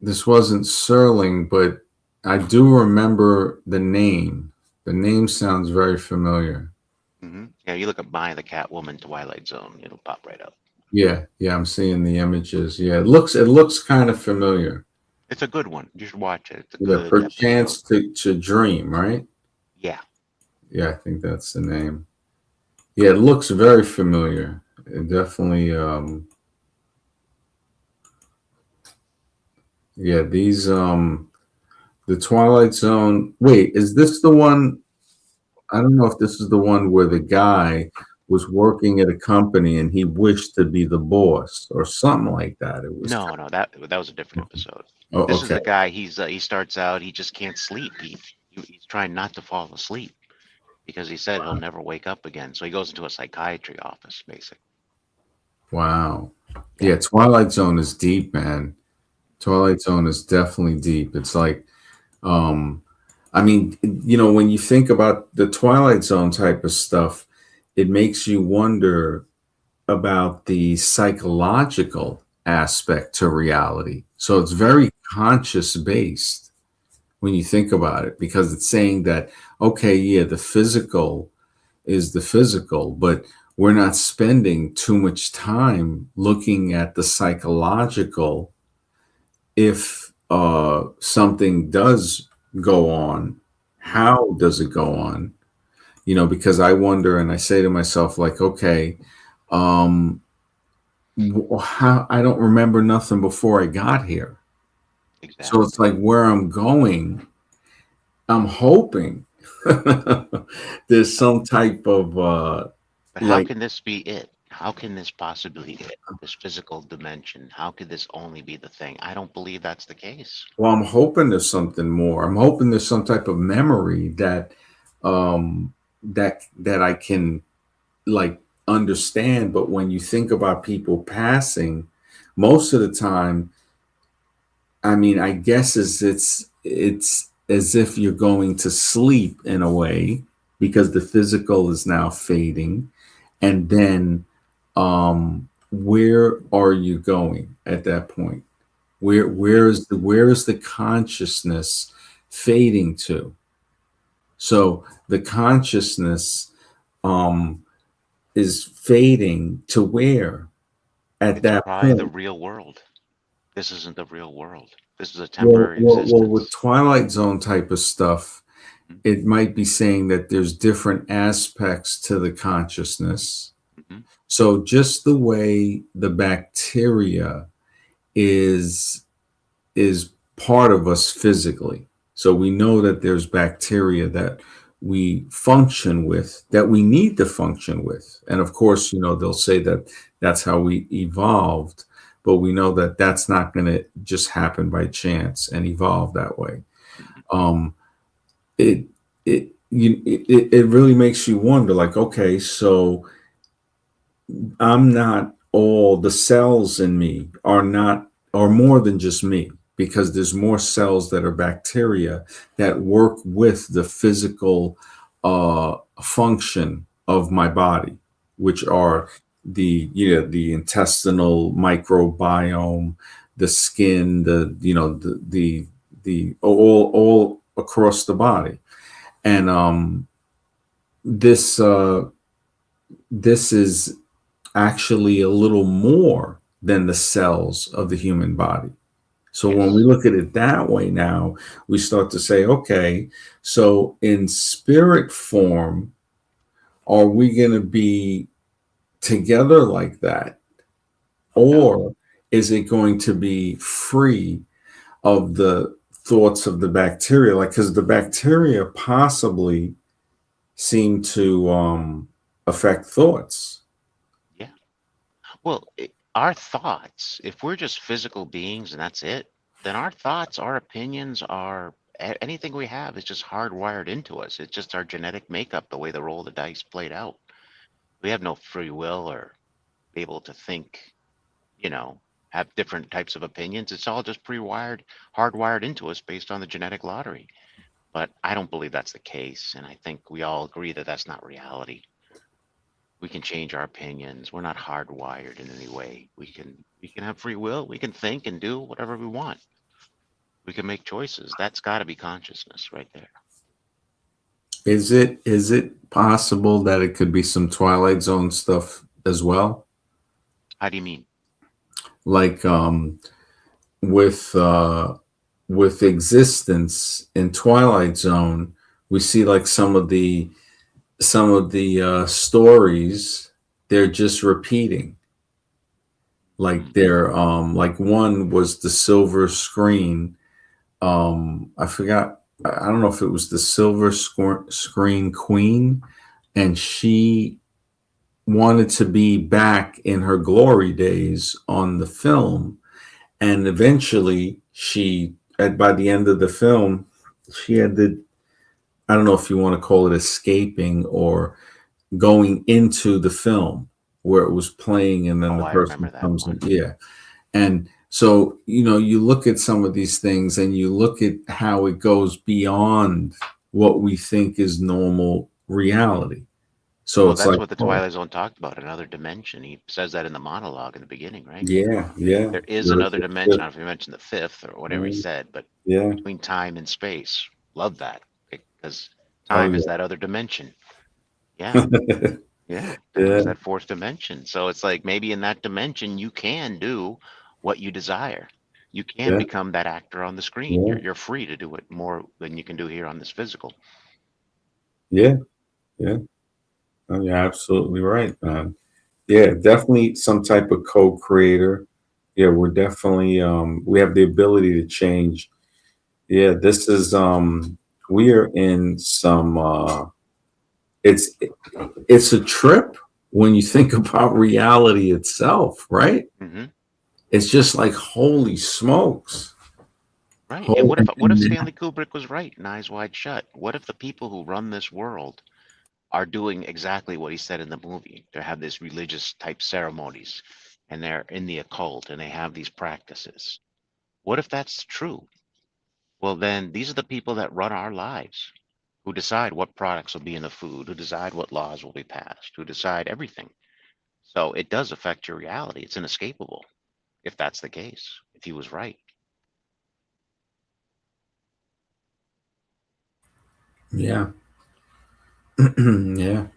this wasn't Serling, but I do remember the name. The name sounds very familiar. Yeah, you look up By the Catwoman Twilight Zone, it'll pop right up. Yeah, yeah, I'm seeing the images. Yeah, it looks kind of familiar. It's a good one. You should watch it. It's a Yeah, good episode. perchance to dream, right? Yeah. Yeah, I think that's the name. Yeah, it looks very familiar. It definitely. Yeah, these. The Twilight Zone. Wait, is this the one? I don't know if this is the one where the guy was working at a company and he wished to be the boss or something like that. It was. No, no, that was a different episode. Oh, This is okay. the guy. He starts out. He just can't sleep. He's trying not to fall asleep because he said he'll never wake up again. So he goes into a psychiatry office, basically. Wow. Yeah. Yeah, Twilight Zone is deep, man. Twilight Zone is definitely deep. It's like, um, I mean, when you think about the Twilight Zone type of stuff, it makes you wonder about the psychological aspect to reality. So it's Yeah. very conscious based when you think about it, because it's saying that, okay, yeah, the physical is the physical, but we're not spending too much time looking at the psychological. If something does go on, Hmm. how does it go on? Because I wonder and I say to myself, like, okay, um, how I don't remember nothing before I got here. So it's Exactly. like where I'm going, I'm hoping there's some type of But how like, can this be it? How can this possibly be it? This physical dimension? How could this only be the thing? I don't believe that's the case. well, I'm hoping there's something more. I'm hoping there's some type of memory that I can like understand. But when you think about people passing, most of the time, I mean, I guess it's as if you're going to sleep in a way, because the physical is now fading. And then where are you going at that point? Yeah. Where is the consciousness fading to? So the consciousness um is fading to where at It's that probably the point? real world. This isn't the real world. This is a Well, temporary well, well, with existence. Twilight Zone type of stuff, Mhm. it might be saying that there's different aspects to the consciousness. Mhm. So just the way the bacteria is is part of us physically. So we know that there's bacteria that we function with, that we need to function with. And of course, they'll say that that's how we evolved, but we know that that's not going to just happen by chance and evolve that way. Mhm. Um, it it really makes you wonder, like, okay, so I'm not all the cells in me are more than just me, because there's more cells that are bacteria that work with the physical function of my body, which are the intestinal microbiome, the skin, the all across the body. And this this is actually a little more than the cells of the human body. So when we Yes. look at it that way now, we start to say, okay, so in spirit form, are we going to be together like that? No. Or is it going to be free of the thoughts of the bacteria? Like, because the bacteria possibly seem to affect thoughts. Yeah. Well, our thoughts, if we're just physical beings and that's it, then our thoughts, our opinions, anything we have is just hardwired into us. It's just our genetic makeup, the way the roll of the dice played out. We have no free will or be able to think, you know, have different types of opinions. It's all just pre-wired, hardwired into us based on the genetic lottery. But I don't believe that's the case, and I think we all agree that that's not reality. We can change our opinions. We're not hardwired in any way. We can have free will. We can think and do whatever we want. We can make choices. That's got to be consciousness right there. Is it possible that it could be some Twilight Zone stuff as well? How do you mean? Like with with existence in Twilight Zone, we see like some of the some of the stories they're just repeating. Like they're like one was the silver screen. I forgot. I don't know if it was the silver screen queen, and she wanted to be back in her glory days on the film, and eventually she, at by the end of the film, she had the, I don't know if you want to call it escaping or going into the film where it was playing and then Oh, the I person remember that comes in. one. Yeah. And so, you look at some of these things and you look at how it goes beyond what we think is normal reality. So Well, it's that's like, what the oh, Twilight Zone talked about, another dimension. He says that in the monologue in the beginning, right? yeah, yeah. There is There is another a dimension. I shift. don't know if you mentioned the fifth or whatever he Mm, said, but yeah. between time and space. Love that because Oh, time is that other dimension. Yeah. yeah. Yeah. Time Yeah. is that fourth dimension. So it's like maybe in that dimension you can do what you desire. You can Yeah. become that actor on the screen. Yeah. You're free to do it more than you can do here on this physical. Yeah. Yeah. Oh, you're absolutely right, man. Yeah, definitely some type of co-creator. Yeah, we're definitely we have the ability to change. Yeah, this is we are in some it's it's a trip when you think about reality itself, right? Hmm. It's just like holy smokes. Right. And Holy what if Stanley Kubrick was right in Eyes Wide Shut? What if the people who run this world are doing exactly what he said in the movie? They have this religious type ceremonies and they're in the occult and they have these practices. What if that's true? Well, then these are the people that run our lives, who decide what products will be in the food, who decide what laws will be passed, who decide everything. So it does affect your reality. It's inescapable if that's the case, if he was right. yeah. Yeah.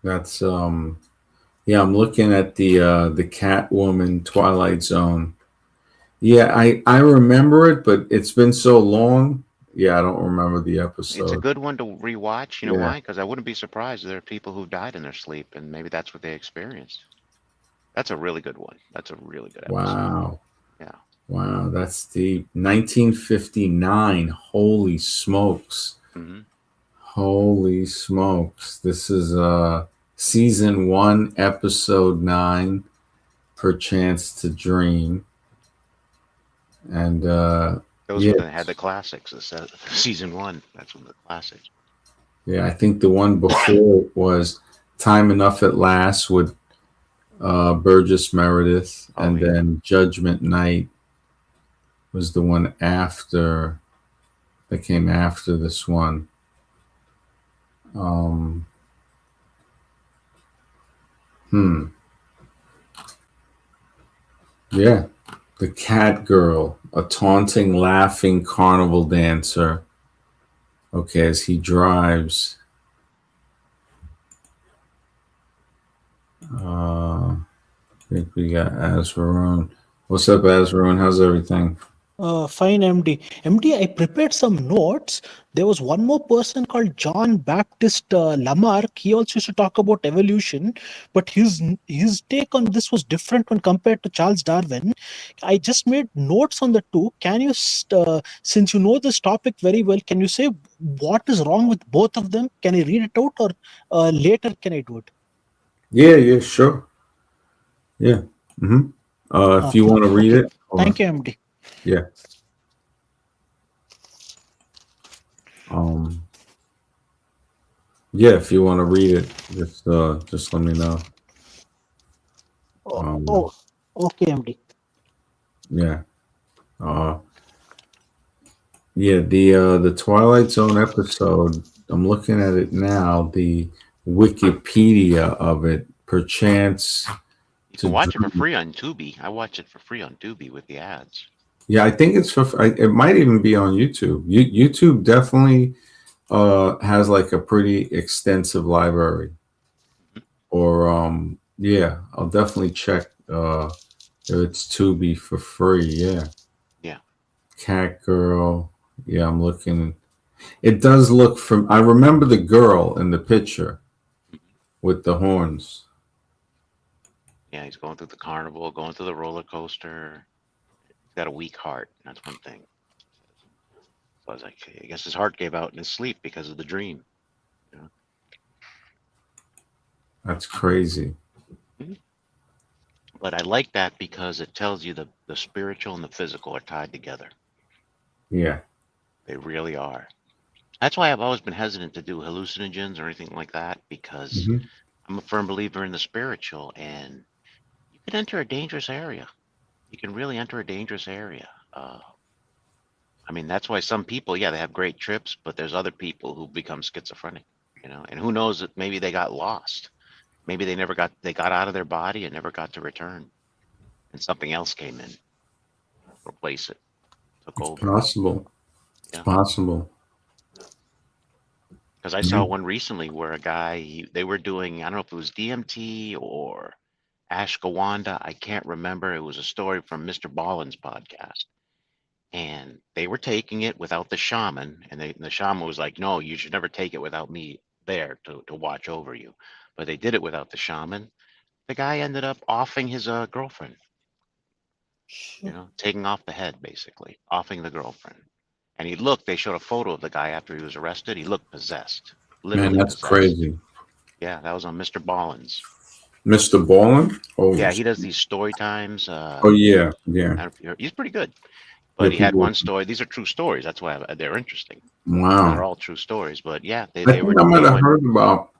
That's yeah, I'm looking at the Catwoman Twilight Zone. Yeah, I remember it, but it's been so long. Yeah, I don't remember the It's a episode. good one to rewatch. You know Yeah. why? Because I wouldn't be surprised if there are people who died in their sleep, and maybe that's what they experienced. That's a really good one. That's a really good episode. Wow. Yeah. Wow, that's deep. 1959. Holy smokes. Hmm. Holy smokes. This is season 1, episode 9, Perchance to Dream. And Those yeah, were the had the classics. Season one. That's one of the classics. yeah, I think the one before was Time Enough at Last with Burgess Meredith, Oh and yeah. then Judgment Night was the one after that came after this one. Um, hmm. Yeah. The Cat Girl, a taunting, laughing carnival dancer. Okay, as he drives. I think we got Azraroon. What's up, Azraroon? How's everything? Fine, MD. MD, I prepared some notes. There was one more person called John Baptist Lamarck. He also used to talk about evolution, but his take on this was different when compared to Charles Darwin. I just made notes on the two. Can you, since you know this topic very well, can you say what is wrong with both of them? Can I read it out, or later can I do it? Yeah, yeah, sure. Yeah. Hmm. If you want to read Okay. it, or Thank you, MD. yeah. Um, yeah, if you want to read it, just let me know. Oh, Um, oh, okay, MD. yeah. Uh, yeah, the Twilight Zone episode, I'm looking at it now, the Wikipedia of it, perchance You to can watch it for dream. free on Tubi. I watch it for free on Tubi with the ads. Yeah, I think it's for it might even be on YouTube. YouTube definitely has like a pretty extensive library. Mhm. Or yeah, I'll definitely check if it's Tubi for free. Yeah. Yeah. Cat Girl. Yeah, I'm looking. It does look from. I remember the girl in the picture with the horns. Yeah, he's going through the carnival, going through the roller coaster. He's got a weak heart. That's one thing. So I was like, I guess his heart gave out in his sleep because of the dream. You know? That's crazy. Mhm. But I like that because it tells you the spiritual and the physical are tied together. Yeah. They really are. That's why I've always been hesitant to do hallucinogens or anything like that because Hmm. I'm a firm believer in the spiritual, and you can enter a dangerous area. You can really enter a dangerous area. I mean, that's why some people, yeah, they have great trips, but there's other people who become schizophrenic, and who knows that maybe they got lost. Maybe they got out of their body and never got to return, and something else came in, replace it, took It's over. possible. It's Yeah. possible. Because I saw Yeah. one recently where a guy, they were doing, I don't know if it was DMT or ashwagandha, I can't remember. It was a story from Mr. Ballin's podcast. And they were taking it without the shaman, and the shaman was like, "No, you should never take it without me there to watch over you." But they did it without the shaman. The guy ended up offing his girlfriend, Sure. taking off the head, basically, offing the girlfriend. And he looked, they showed a photo of the guy after he was arrested. He looked possessed, Man, literally that's possessed. crazy. Yeah, that was on Mr. Ballins. Mr. Ballin? Oh, Yeah, he does these story times. oh yeah, yeah. I don't know if he's pretty good. Yeah, But he had people. one story. These are true stories. That's why they're interesting. They're Wow. all true stories. But yeah, I think I might they have went. heard about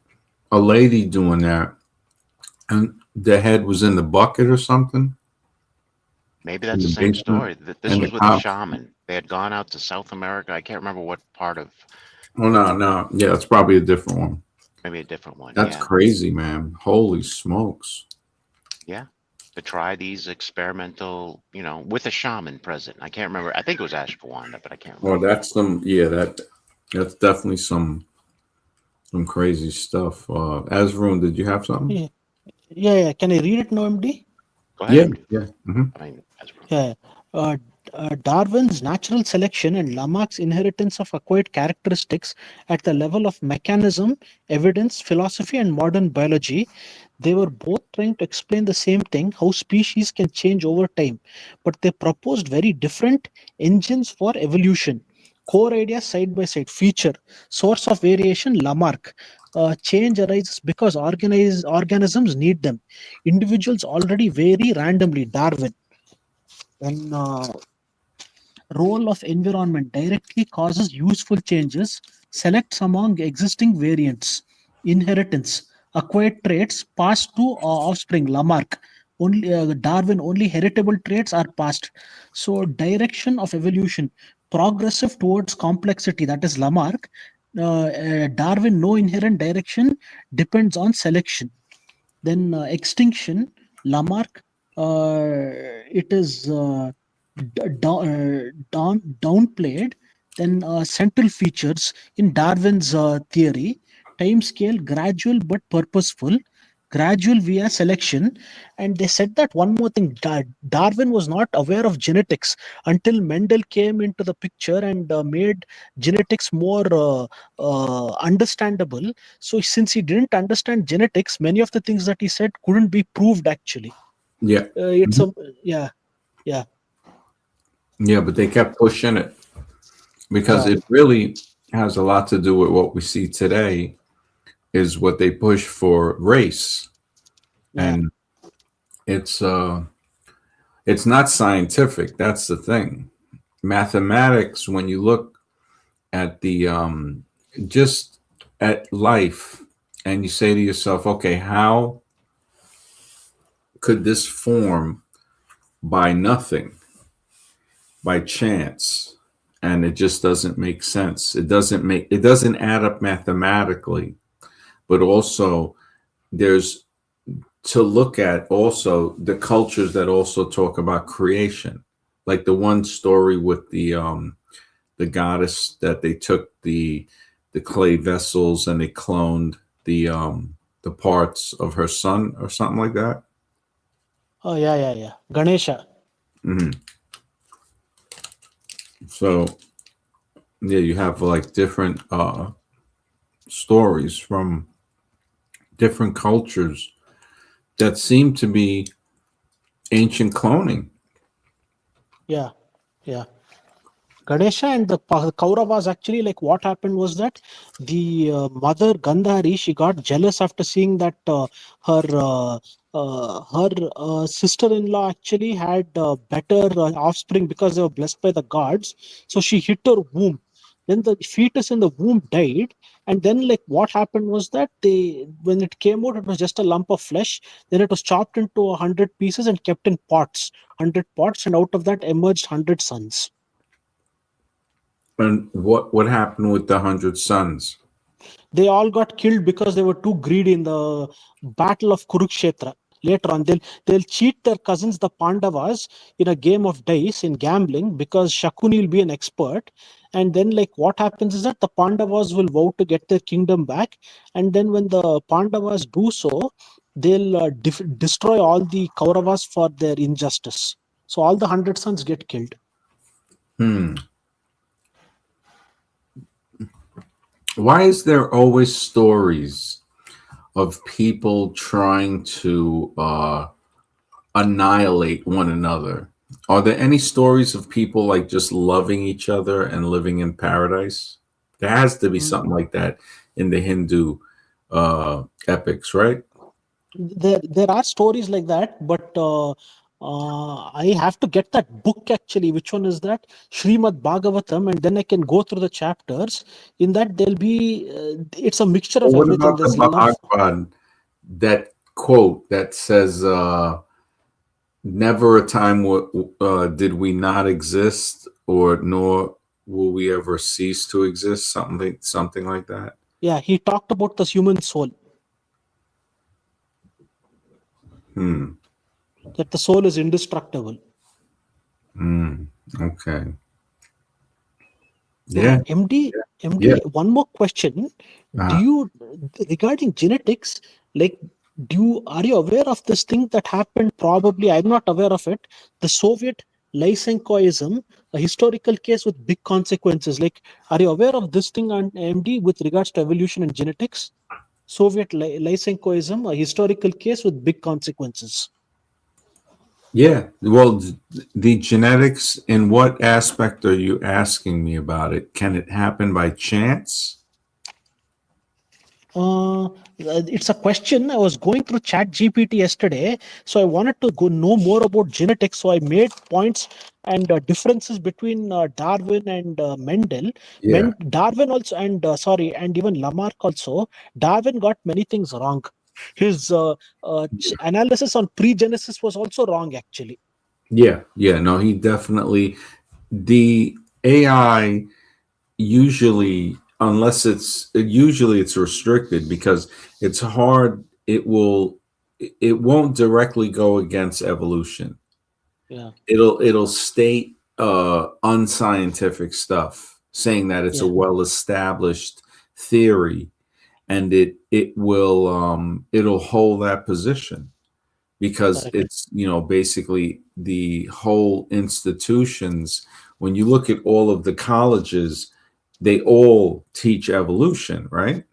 a lady doing that, and the head was in the bucket or something Maybe in that's the the same basement, story. This and the was with a cops. shaman. They had gone out to South America. I can't remember what part of. Oh no, no, yeah, it's probably a different one. Maybe a different one. That's Yeah, crazy, man. Holy smokes. yeah. To try these experimental, with a shaman present. I can't remember. I think it was ashwagandha, but I can't Well, remember. that's some. Yeah, that's definitely some crazy stuff. Azroon, did you have something? Yeah, yeah. Can I read it now, MD? Go ahead, Yeah, MD. yeah. Hmm. I mean, that's Yeah. Uh, Darwin's natural selection and Lamarck's inheritance of acquired characteristics at the level of mechanism, evidence, philosophy, and modern biology, they were both trying to explain the same thing, how species can change over time. But they proposed very different engines for evolution. Core ideas side by side. Feature, source of variation, Lamarck. Change arises because organisms need them. Individuals already vary randomly, Darwin. When role of environment directly causes useful changes, selects among existing variants, inheritance, acquired traits passed to offspring, Lamarck. Only Darwin, only heritable traits are passed. So direction of evolution, progressive towards complexity, that is Lamarck. Darwin, no inherent direction, depends on selection. Then extinction, Lamarck, it is downplayed. Then central features in Darwin's theory, time scale gradual but purposeful, gradual via selection. And they said that one more thing, Darwin was not aware of genetics until Mendel came into the picture and made genetics more understandable. So since he didn't understand genetics, many of the things that he said couldn't be proved actually. Yeah. It's Mhm. a yeah, yeah, Yeah, but they kept pushing it because yeah, it really has a lot to do with what we see today is what they push for race. yeah. And it's not scientific. That's the thing. Mathematics, when you look at the just at life and you say to yourself, okay, how could this form by nothing, by chance? And it just doesn't make sense. It doesn't add up mathematically, but also there's to look at also the cultures that also talk about creation, like the one story with the goddess that they took the clay vessels and they cloned the parts of her son or something like that. Oh, yeah, yeah, yeah. Ganesha. Hmm. So Yeah, you have like different stories from different cultures that seem to be ancient cloning. Yeah, yeah. Ganesha and the Kauravas, actually, like what happened was that the mother Gandhari, she got jealous after seeing that her sister-in-law actually had better offspring because they were blessed by the gods. So she hit her womb. Then the fetus in the womb died, and then like what happened was that they, when it came out, it was just a lump of flesh. Then it was chopped into 100 pieces and kept in pots, 100 pots, and out of that emerged 100 sons. And what happened with the 100 sons? They all got killed because they were too greedy in the battle of Kurukshetra. Later on, they'll cheat their cousins, the Pandavas, in a game of dice in gambling because Shakuni will be an expert. And then, like, what happens is that the Pandavas will vow to get their kingdom back. And then, when the Pandavas do so, they'll destroy all the Kauravas for their injustice. So, all the 100 sons get killed. Hmm. Why is there always stories of people trying to annihilate one another? Are there any stories of people like just loving each other and living in paradise? There has to be something Mm. like that in the Hindu epics, right? There are stories like that, but I have to get that book actually. Which one is that? Srimad Bhagavatam, and then I can go through the chapters. In that, there'll be it's a mixture Or of what everything. about the There's love. Bhagavad, that quote that says, "Never a time did we not exist, or nor will we ever cease to exist." Something like that. Yeah, he talked about the human soul, Hmm. that the soul is indestructible. Hmm. Okay. So Yeah. MD, Yeah. MD, one more question. Do Uh, you, regarding genetics, like, are you aware of this thing that happened? Probably, I'm not aware of it. The Soviet Lysenkoism, a historical case with big consequences. Like, are you aware of this thing on MD with regards to evolution and genetics? Soviet Lysenkoism, a historical case with big consequences. yeah. Well, the genetics. In what aspect are you asking me about it? Can it happen by chance? It's a question. I was going through Chat GPT yesterday, so I wanted to go know more about genetics. So I made points and differences between Darwin and Mendel. Yeah. Darwin also, and sorry, and even Lamarck also. Darwin got many things wrong. His analysis on pre-genesis was also wrong, actually. Yeah. Yeah. No, he definitely, the AI usually, unless it's restricted because it's hard, it won't directly go against evolution. Yeah, It'll state unscientific stuff, saying that it's a yeah, well established theory, and it'll hold that position because correct. it's, basically the whole institutions. When you look at all of the colleges, they all teach evolution, right?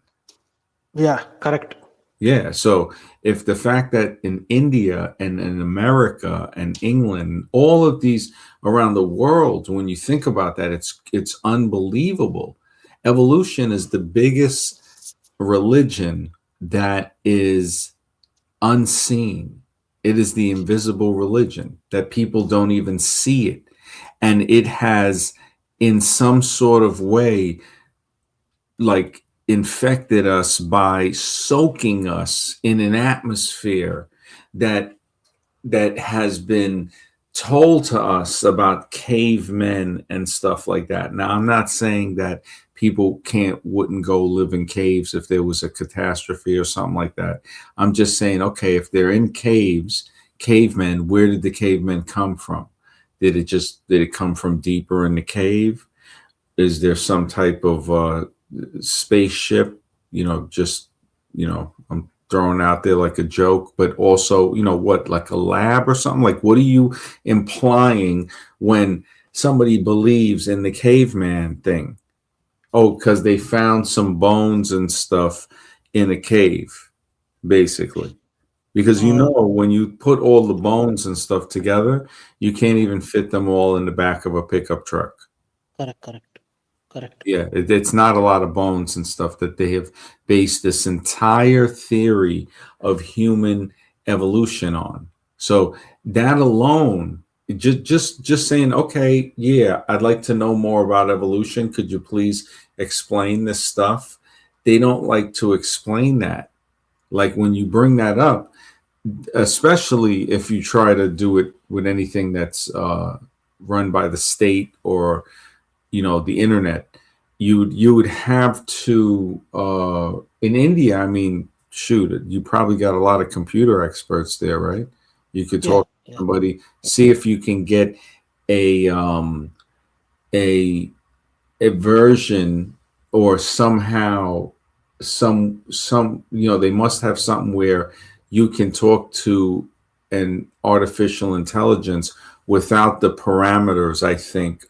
Yeah, correct. Yeah. So if the fact that in India and in America and England, all of these around the world, when you think about that, it's unbelievable. Evolution is the biggest religion that is unseen. It is the invisible religion that people don't even see it. And it has, in some sort of way, like infected us by soaking us in an atmosphere that has been told to us about cavemen and stuff like that. Now, I'm not saying that people wouldn't go live in caves if there was a catastrophe or something like that. I'm just saying, okay, if they're in caves, cavemen, where did the cavemen come from? Did it come from deeper in the cave? Is there some type of spaceship? Just, I'm throwing out there like a joke, but also, what, like a lab or something? Like, what are you implying when somebody believes in the caveman thing? Oh, because they found some bones and stuff in a cave, basically. Because you Uh, know, when you put all the bones and stuff together, you can't even fit them all in the back of a pickup truck. correct, correct, correct. Yeah, it's not a lot of bones and stuff that they have based this entire theory of human evolution on. So that alone, just saying, okay, yeah, I'd like to know more about evolution. Could you please explain this stuff? They don't like to explain that. Like when you bring that up, especially if you try to do it with anything that's run by the state or the internet, you would have to in India. I mean, shoot, you probably got a lot of computer experts there, right? You could Yeah, talk to yeah. somebody, see if you can get a a a version, or somehow some they must have something where you can talk to an artificial intelligence without the parameters, I think,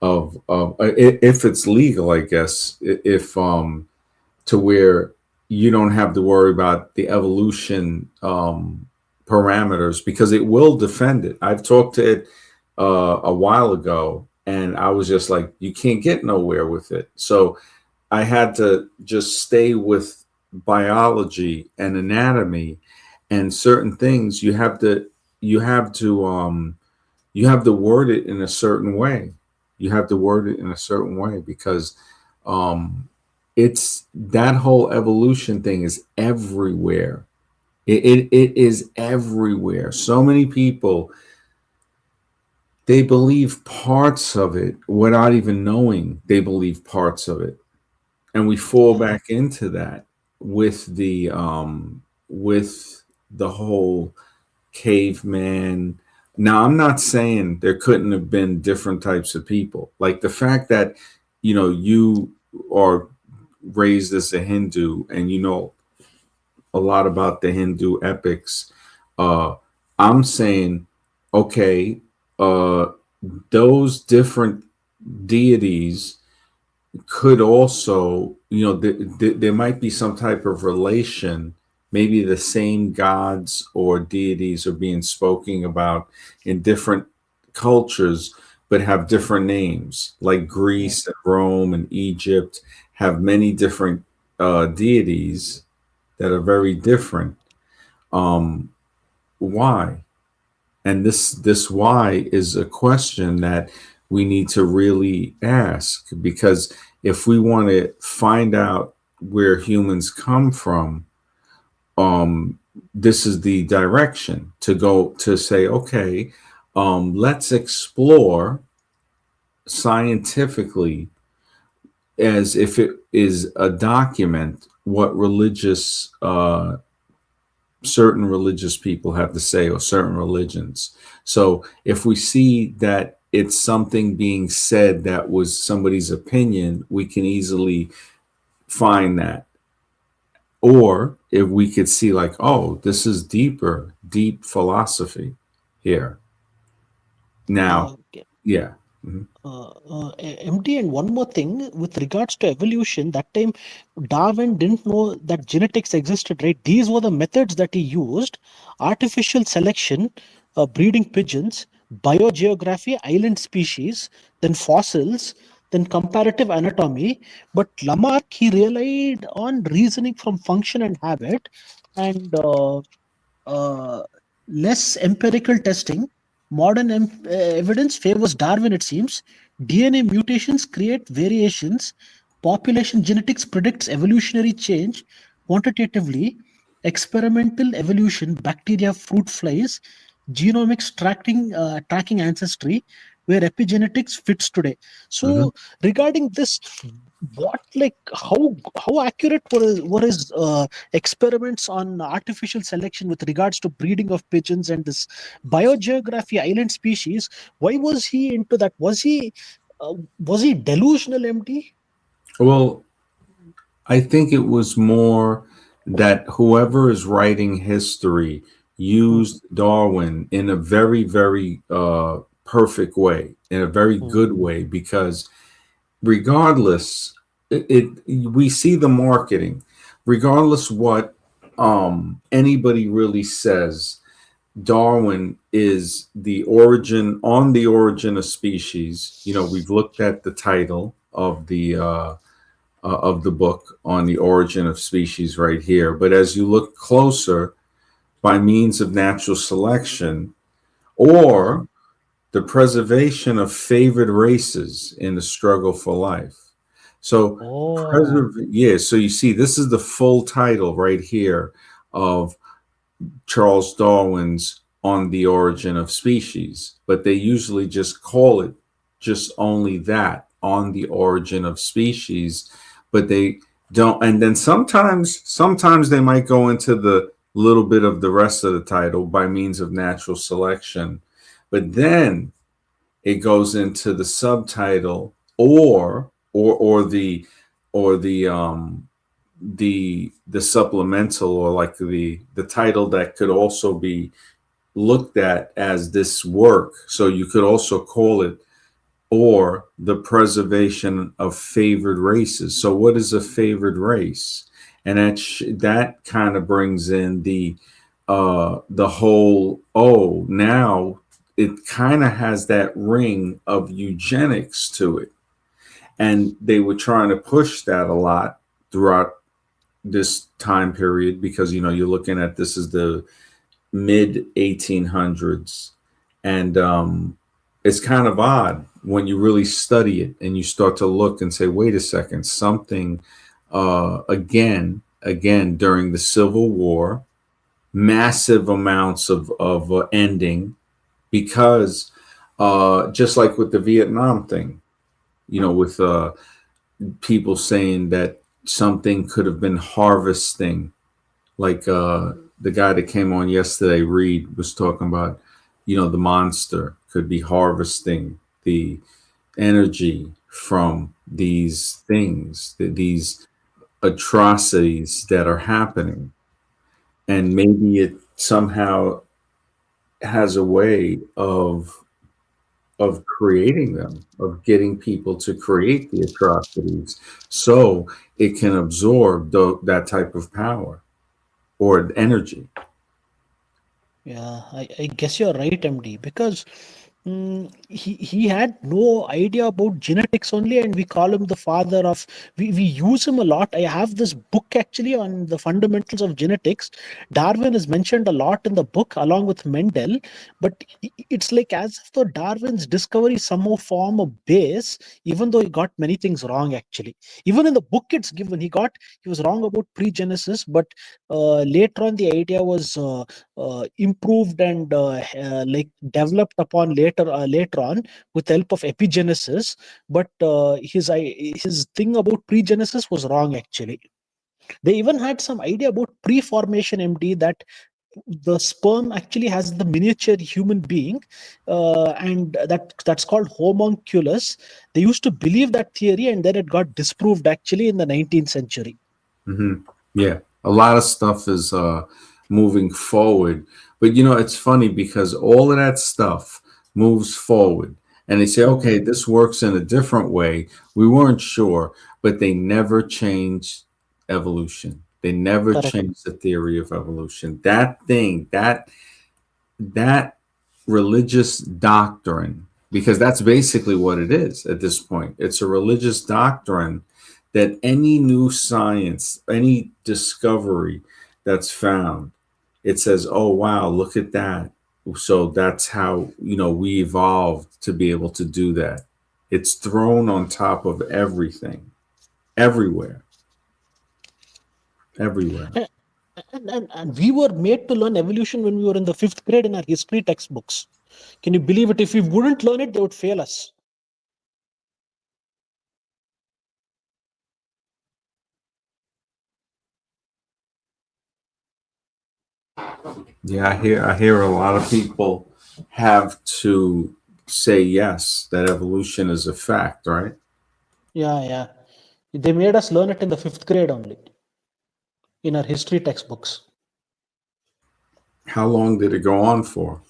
if it's legal, I guess, if to where you don't have to worry about the evolution parameters, because it will defend it. I've talked to it a while ago, and I was just like, you can't get nowhere with it. So I had to just stay with biology and anatomy, and certain things you have to you have to word it in a certain way. You have to word it in a certain way because um, it's that whole evolution thing is everywhere. It is everywhere. So many people, they believe parts of it without even knowing they believe parts of it, and we fall Yeah. back into that with the whole caveman. Now, I'm not saying there couldn't have been different types of people. Like the fact that, you are raised as a Hindu and you know a lot about the Hindu epics. Uh, I'm saying, okay, uh, those different deities could also, there might be some type of relation. Maybe the same gods or deities are being spoken about in different cultures, but have different names. Like Yeah. Greece and Rome and Egypt have many different deities that are very different. Um, why? And this why is a question that we need to really ask, because if we want to find out where humans come from, um, this is the direction to go, to say, okay, let's explore scientifically, as if it is a document, what certain religious people have to say, or certain religions. So if we see that it's something being said that was somebody's opinion, we can easily find that. Or if we could see, like, oh, this is deep philosophy here. Now, Okay. yeah. Mhm. MD, and one more thing with regards to evolution, that time Darwin didn't know that genetics existed, right? These were the methods that he used: artificial selection, breeding pigeons, biogeography, island species, then fossils, then comparative anatomy. But Lamarck, he relied on reasoning from function and habit, and uh, less empirical testing. Modern evidence favors Darwin, it seems. DNA mutations create variations. Population genetics predicts evolutionary change quantitatively. Experimental evolution, bacteria, fruit flies, genomics tracking ancestry, where epigenetics fits today. Mhm. So, regarding this, what like how accurate were his experiments on artificial selection with regards to breeding of pigeons and this biogeography island species? Why was he into that? Was he delusional, MD? Well, I think it was more that whoever is writing history Hmm, used Darwin in a very, very perfect way, in a very hmm, good way, because regardless, we see the marketing, regardless what anybody really says. Darwin is the origin on the origin of species. You know, we've looked at the title of the book on the origin of species right here. But as you look closer, by means of natural selection Uh-huh. or the preservation of favored races in the struggle for life. So, Oh. yeah, so you see, this is the full title right here of Charles Darwin's On the Origin of Species, but they usually just call it just only that, On the Origin of Species, but they don't. And then sometimes they might go into the little bit of the rest of the title by means of natural selection, but then it goes into the subtitle or the supplemental, or like the title that could also be looked at as this work. So you could also call it or the preservation of favored races. So what is a favored race? And that kind of brings in the whole, oh, now it kind of has that ring of eugenics to it. And they were trying to push that a lot throughout this time period, because you're looking at, this is the mid 1800s, and it's kind of odd when you really study it and you start to look and say, wait a second, something again during the Civil War, massive amounts of ending, because just like with the Vietnam thing, with people saying that something could have been harvesting, like the guy that came on yesterday, Reed, was talking about, the monster could be harvesting the energy from these things, these atrocities that are happening. And maybe it somehow has a way of creating them, of getting people to create the atrocities so it can absorb that type of power or energy. Yeah, I guess you're right, MD, because he had no idea about genetics only, and we call him the father of. We use him a lot. I have this book actually on the fundamentals of genetics. Darwin is mentioned a lot in the book along with Mendel, but it's like as if though Darwin's discovery somehow form a base, even though he got many things wrong actually. Even in the book, it's given he was wrong about pre-Genesis, but later on the idea was. Improved and like developed upon later on with the help of epigenesis, but his thing about pregenesis was wrong actually. They even had some idea about pre-formation, MD, that the sperm actually has the miniature human being, and that's called homunculus. They used to believe that theory, and then it got disproved actually in the 19th century. Hmm. Yeah, a lot of stuff is moving forward, but it's funny because all of that stuff moves forward, and they say, okay, Hmm. this works in a different way. We weren't sure, but they never changed evolution. They never Correct. changed the theory of evolution. That thing, that religious doctrine, because that's basically what it is at this point. It's a religious doctrine that any new science, any discovery that's found, it says, oh, wow, look at that. So that's how, we evolved to be able to do that. It's thrown on top of everything, everywhere, everywhere. And we were made to learn evolution when we were in the fifth grade in our history textbooks. Can you believe it? If we wouldn't learn it, they would fail us. Yeah, I hear a lot of people have to say yes, that evolution is a fact, right? Yeah, yeah. They made us learn it in the fifth grade only in our history textbooks. How long did it go on for?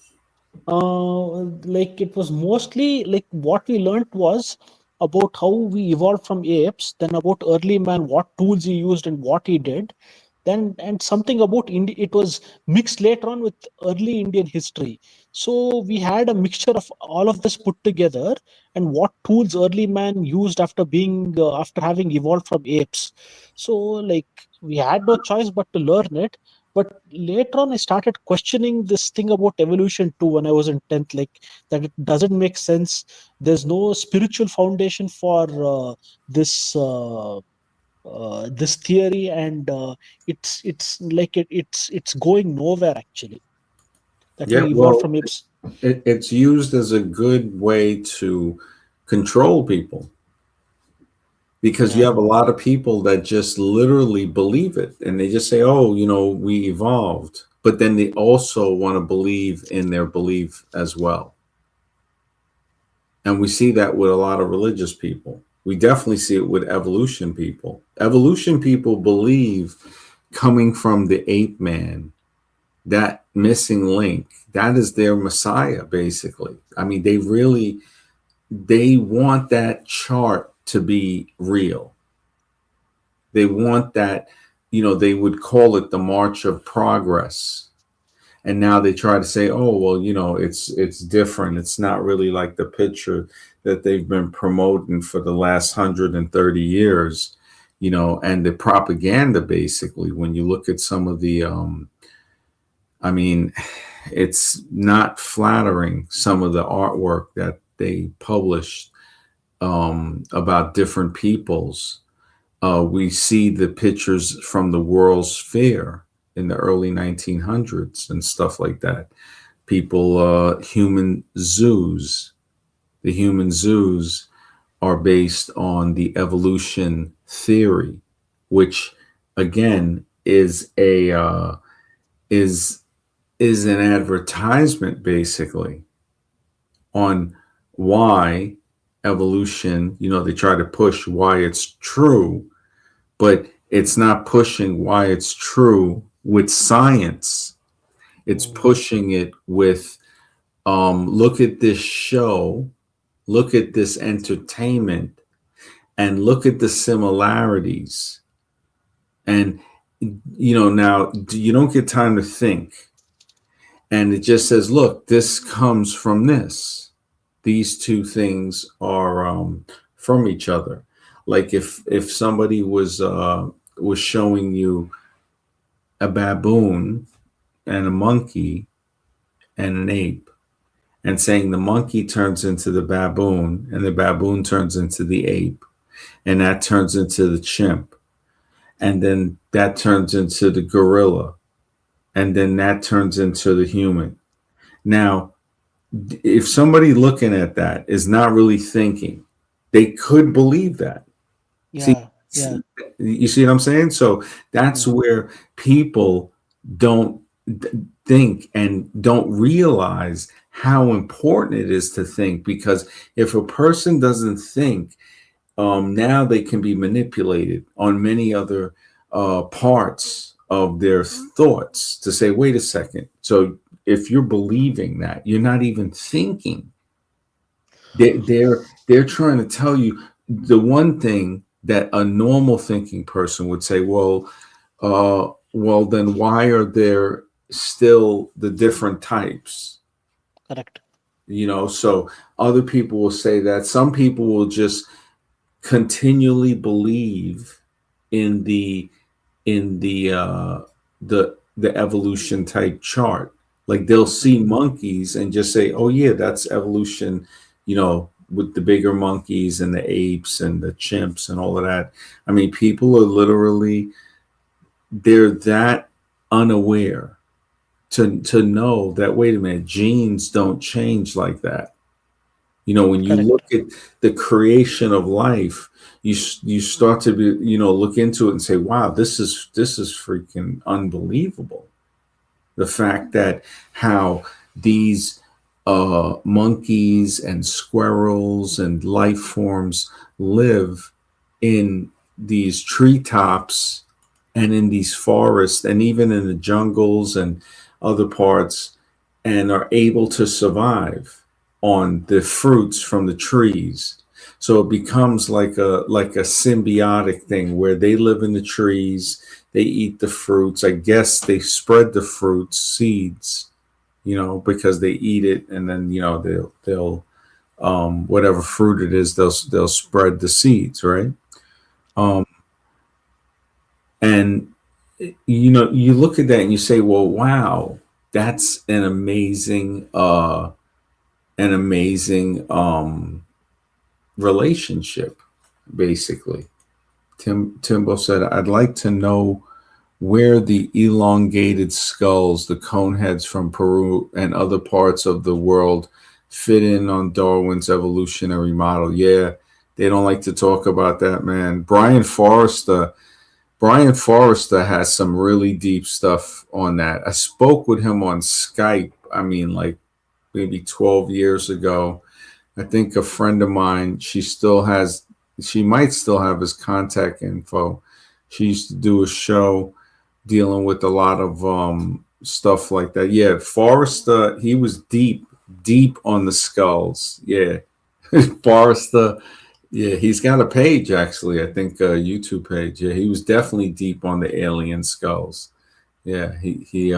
Like it was mostly like what we learned was about how we evolved from apes, then about early man, what tools he used and what he did, then and something about India. It was mixed later on with early Indian history. So we had a mixture of all of this put together, and what tools early man used after being after having evolved from apes. So like we had no choice but to learn it. But later on, I started questioning this thing about evolution too when I was in 10th, like that it doesn't make sense. There's no spiritual foundation for this theory, and it's going nowhere actually, that Yeah, we evolved well, from apes. it's used as a good way to control people, because you Yeah, have a lot of people that just literally believe it, and they just say, oh, we evolved, but then they also want to believe in their belief as well. And we see that with a lot of religious people. We definitely see it with evolution people. Evolution people believe, coming from the ape man, that missing link, that is their messiah, basically. I mean, they want that chart to be real. They want that, they would call it the March of Progress. And now they try to say, oh, well, it's different. It's not really like the picture that they've been promoting for the last 130 years, and the propaganda, basically, when you look at some of the, I mean, it's not flattering, some of the artwork that they published about different peoples. We see the pictures from the World's Fair in the early 1900s and stuff like that. People, human zoos. The human zoos are based on the evolution theory, which again is is an advertisement, basically, on why evolution. They try to push why it's true, but it's not pushing why it's true with science. It's mm, pushing it with, look at this show, look at this entertainment, and look at the similarities. And now you don't get time to think, and it just says, look, this comes from this. These two things are from each other. Like if somebody was showing you a baboon and a monkey and an ape, and saying the monkey turns into the baboon and the baboon turns into the ape, and that turns into the chimp, and then that turns into the gorilla, and then that turns into the human. Now, if somebody looking at that is not really thinking, they could believe that. See, yeah, yeah, you see what I'm saying? So that's mm, where people don't think and don't realize how important it is to think, because if a person doesn't think, now they can be manipulated on many other parts of their thoughts to say, wait a second. So if you're believing that, you're not even thinking. They're trying to tell you the one thing that a normal thinking person would say. Well, then why are there still the different types? correct, So other people will say that. Some people will just continually believe in the evolution type chart. Like they'll see mm, monkeys and just say, oh yeah, that's evolution, with the bigger monkeys and the apes and the chimps and all of that. I mean, people are literally, they're that unaware to know that, wait a minute, genes don't change like that. When you look correct, at the creation of life, you start to be, look into it and say, wow, this is freaking unbelievable. The fact that how these monkeys and squirrels and life forms live in these treetops and in these forests and even in the jungles and other parts, and are able to survive on the fruits from the trees. So it becomes like a symbiotic thing where they live in the trees, they eat the fruits. I guess they spread the fruits, seeds, because they eat it, and then they'll whatever fruit it is, they'll spread the seeds, right? Um, and you look at that and you say, well, wow, that's an amazing relationship, basically. Timbo said, I'd like to know where the elongated skulls, the cone heads from Peru and other parts of the world, fit in on Darwin's evolutionary model. Yeah, they don't like to talk about that, man. Brian Forrester has some really deep stuff on that. I spoke with him on Skype. I mean, like maybe 12 years ago. I think a friend of mine, she might still have his contact info. She used to do a show dealing with a lot of stuff like that. Yeah, Forrester, he was deep on the skulls. Yeah, Forrester. Yeah, he's got a page actually. I think a YouTube page. Yeah, he was definitely deep on the alien skulls. Yeah, he he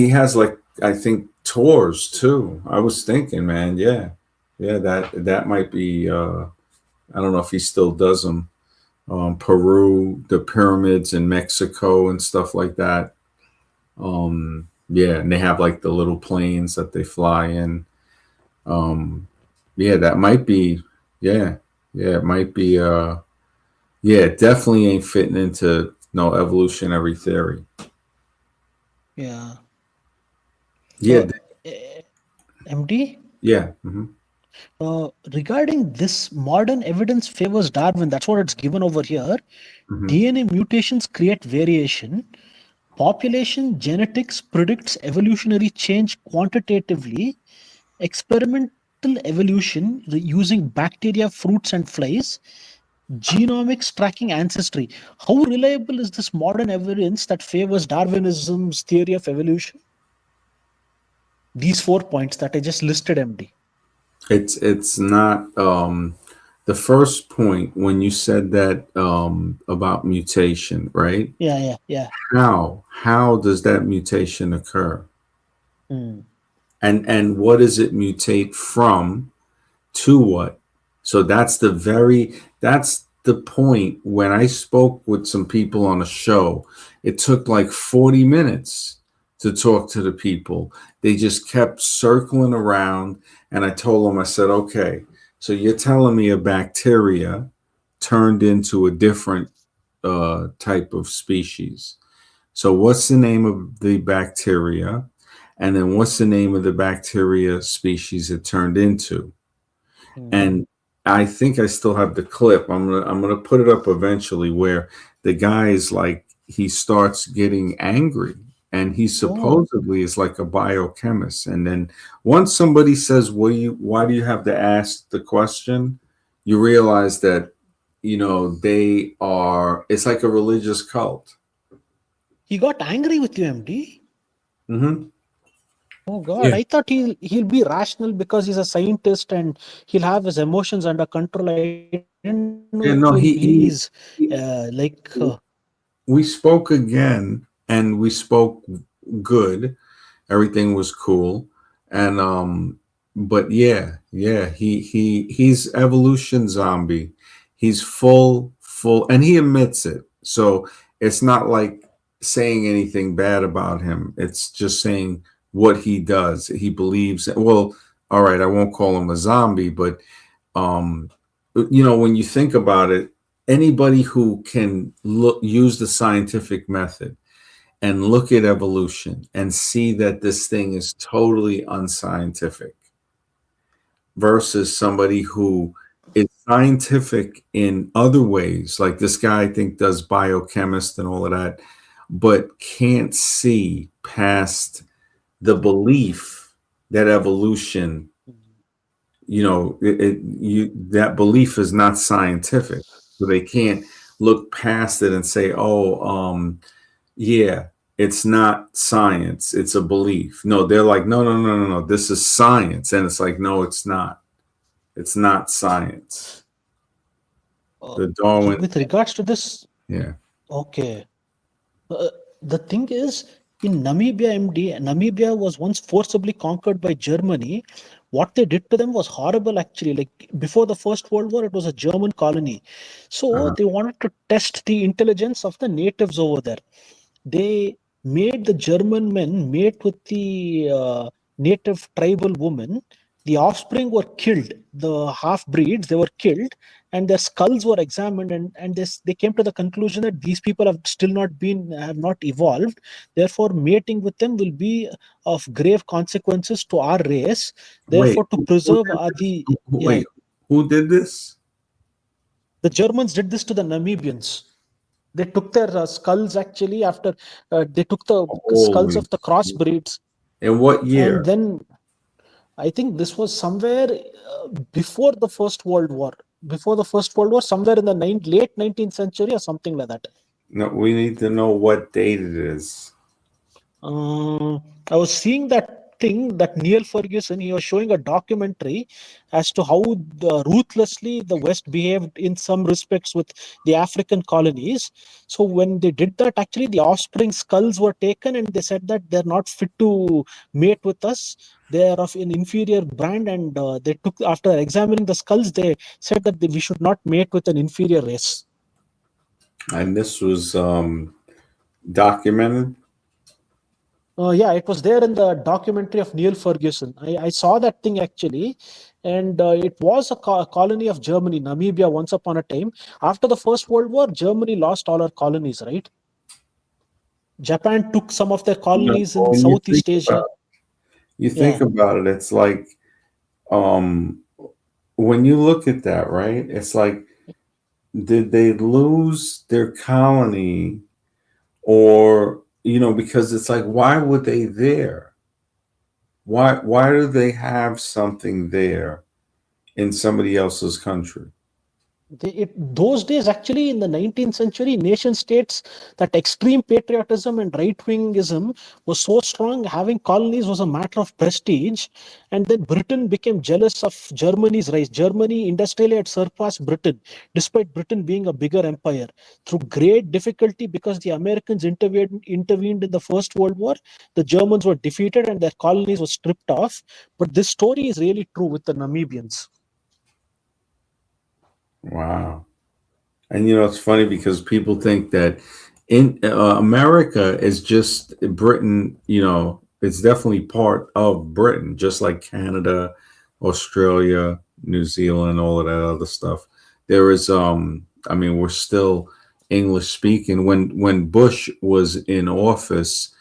has like I think tours too. I was thinking, man, yeah, yeah, that might be. I don't know if he still does them. Peru, the pyramids in Mexico, and stuff like that. Yeah, and they have like the little planes that they fly in. Um, yeah, that might be. Yeah, yeah, it might be. Yeah, it definitely ain't fitting into no evolutionary theory. Yeah. Yeah, Uh, MD, yeah. Hmm. regarding this, modern evidence favors Darwin. That's what it's given over here. Hmm. DNA mutations create variation. Population genetics predicts evolutionary change quantitatively. Experimental evolution using bacteria, fruits, and flies. Genomics tracking ancestry. How reliable is this modern evidence that favors Darwinism's theory of evolution? These 4 points that I just listed, MD. It's not the first point when you said that about mutation, right? Yeah, yeah, yeah. How does that mutation occur? Hmm. And what does it mutate from to what? So that's the point. When I spoke with some people on a show, it took like 40 minutes to talk to the people. They just kept circling around, and I told them, I said, okay, so you're telling me a bacteria turned into a different type of species. So what's the name of the bacteria? And then what's the name of the bacteria species it turned into? Hmm. And I think I still have the clip. I'm gonna put it up eventually where the guy is like he starts getting angry, and he Oh, supposedly is like a biochemist. And then once somebody says, why do you have to ask the question? You realize that it's like a religious cult. he got angry with you, MD. Hmm. Oh God, Yeah. I thought he'll be rational because he's a scientist and he'll have his emotions under control. I didn't know Yeah, he's no, he like we spoke again, and we spoke good. Everything was cool. And but yeah, he's evolution zombie. He's full, and he admits it. So it's not like saying anything bad about him. It's just saying what he does. He believes, well, all right, I won't call him a zombie, but um when you think about it, anybody who can use the scientific method and look at evolution and see that this thing is totally unscientific versus somebody who is scientific in other ways, like this guy I think does biochemist and all of that, but can't see past the belief that evolution, that belief is not scientific. So they can't look past it and say, oh, yeah, it's not science, it's a belief. No, they're like, no, no, no, no, no, this is science. And it's like, no, it's not. It's not science. Uh, The Darwin, with regards to this, yeah. okay. Uh, the thing is, in Namibia, MD, Namibia was once forcibly conquered by Germany. What they did to them was horrible, actually. Like before the First World War, it was a German colony. So Uh-huh. they wanted to test the intelligence of the natives over there. They made the German men mate with the native tribal woman. The offspring were killed. The half breeds, they were killed, and their skulls were examined, and they came to the conclusion that these people have not evolved. Therefore, mating with them will be of grave consequences to our race. Wait, Therefore, to who preserve did this? the yeah, Wait, who did this? the Germans did this to the Namibians. They took their skulls actually after they took the skulls Holy of the shit. crossbreeds, In what and year? then I think this was somewhere before the First World War. Before the First World War, somewhere in the late 19th century or something like that. No, we need to know what date it is. Uh, I was seeing that thing that Neil Ferguson, he was showing a documentary as to how ruthlessly the West behaved in some respects with the African colonies. So when they did that, actually the offspring skulls were taken and they said that they're not fit to mate with us. They are of an inferior brand, and they took after examining the skulls, they said that we should not mate with an inferior race. And this was documented. Yeah, it was there in the documentary of Neil Ferguson. I saw that thing actually, and it was a colony of Germany, Namibia, once upon a time. After the First World War, Germany lost all her colonies, right? Japan took some of their colonies in When Southeast Asia. you Yeah, think about it, it's like um when you look at that, right? It's like, did they lose their colony, or because it's like, why were they there? Why do they have something there in somebody else's country? those days, actually, in the 19th century, nation states, that extreme patriotism and right wingism was so strong, having colonies was a matter of prestige. And then Britain became jealous of Germany's rise. Germany industrially had surpassed Britain, despite Britain being a bigger empire. Through great difficulty, because the Americans intervened in the First World War, the Germans were defeated and their colonies were stripped off. But this story is really true with the Namibians. Wow. And it's funny because people think that in America is just Britain. It's definitely part of Britain, just like Canada, Australia, New Zealand, all of that other stuff. There is, I mean, we're still English speaking. When Bush was in office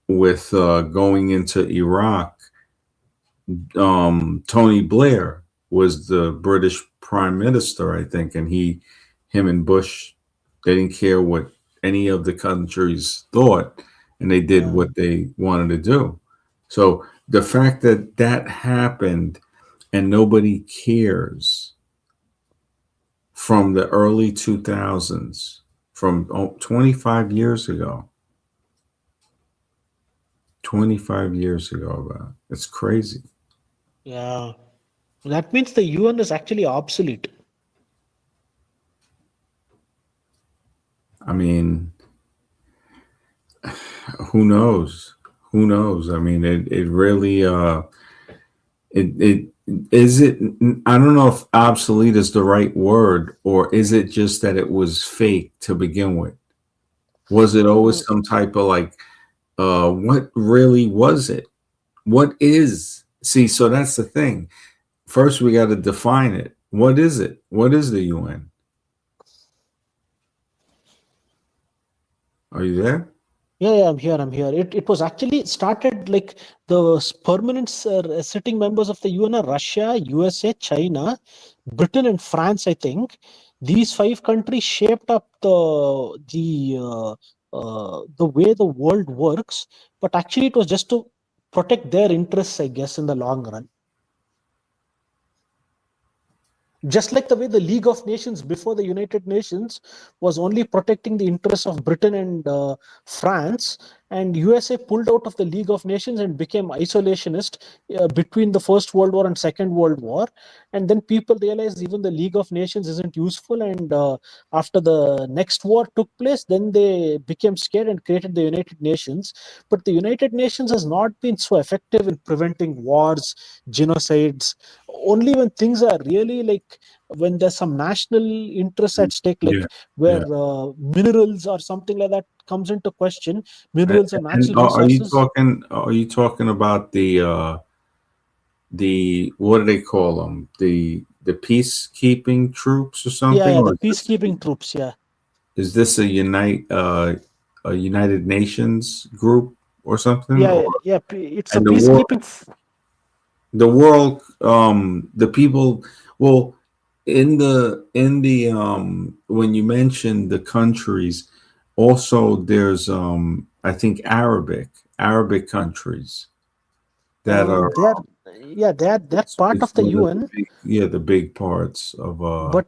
with going into Iraq, Tony Blair was the British Prime Minister, I think, and him and Bush, they didn't care what any of the countries thought, and they did Yeah. what they wanted to do. So the fact that that happened and nobody cares from the early 2000s, from 25 years ago, 25 years ago, it's crazy. Yeah. That means the UN is actually obsolete. I mean, who knows? Who knows? I mean, it really it is it. I don't know if obsolete is the right word, or is it just that it was fake to begin with? Was it Mm, always some type of like what really was it? What is? See, so that's the thing. First we got to define it. What is it? What is the UN? Are you there? yeah, I'm here. I'm here. It was actually started like the permanent sitting members of the UN are Russia, USA, China, Britain, and France. I think these five countries shaped up the way the world works. But actually, it was just to protect their interests, I guess, in the long run. Just like the way the League of Nations before the United Nations was only protecting the interests of Britain and France, and USA pulled out of the League of Nations and became isolationist between the First World War and Second World War. and then people realized even the League of Nations isn't useful, and after the next war took place, then they became scared and created the United Nations. But the United Nations has not been so effective in preventing wars, genocides. Only when things are really like, when there's some national interest at stake, Yeah, like where yeah. minerals or something like that comes into question, And, minerals or and natural resources. are you talking about the what do they call them? The peacekeeping troops or Yeah, something, yeah, or the peacekeeping troops. Yeah, is this a United Nations group or something? yeah, Or yeah, yeah. It's a and peacekeeping. the world the people, well, in the when you mention the countries, also there's I think Arabic countries that are They're, yeah, they're part it's of the one of the UN, big, yeah, the big parts of but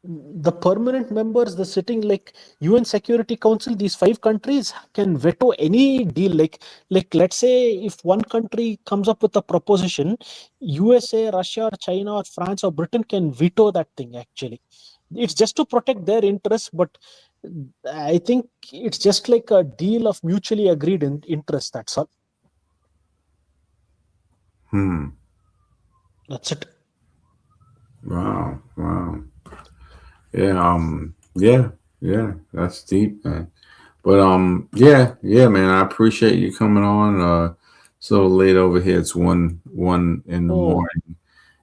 the permanent members, the sitting like UN Security Council, these five countries can veto any deal. Like let's say if one country comes up with a proposition, USA, Russia, or China, or France, or Britain can veto that thing. Actually, it's just to protect their interests, but I think it's just like a deal of mutually agreed interest. That's all. hmm. That's it. Wow, wow. Yeah, yeah, yeah, that's deep, man. But yeah, yeah, man, I appreciate you coming on. So late over here. It's one in the Oh, morning.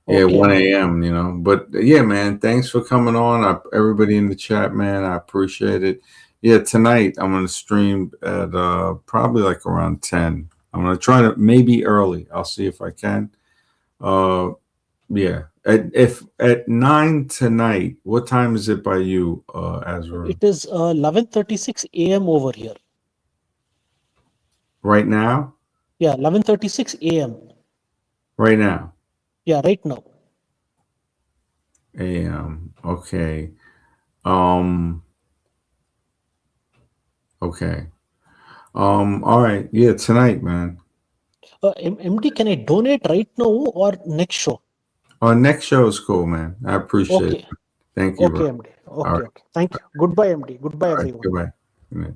Yeah, okay, 1 MD. a.m., But yeah, man, thanks for coming on. Everybody in the chat, man, I appreciate it. Yeah, tonight I'm gonna stream at probably like around 10. I'm gonna try to maybe early. I'll see if I can. Uh yeah. At 9 tonight, what time is it by you, Azra? It is 11:36 a.m. over here. Right now? Yeah, 11:36 a.m. Right now. Yeah, right now. AM. Okay. Um, okay. All right. Yeah, tonight, man. MD, can I donate right now or next show? Our next show is cool, man. I appreciate it. Okay, Thank you, bro. okay, MD. All Okay, right. okay. Thank you. Goodbye, MD. Goodbye, All right. everyone. Goodbye. Good night.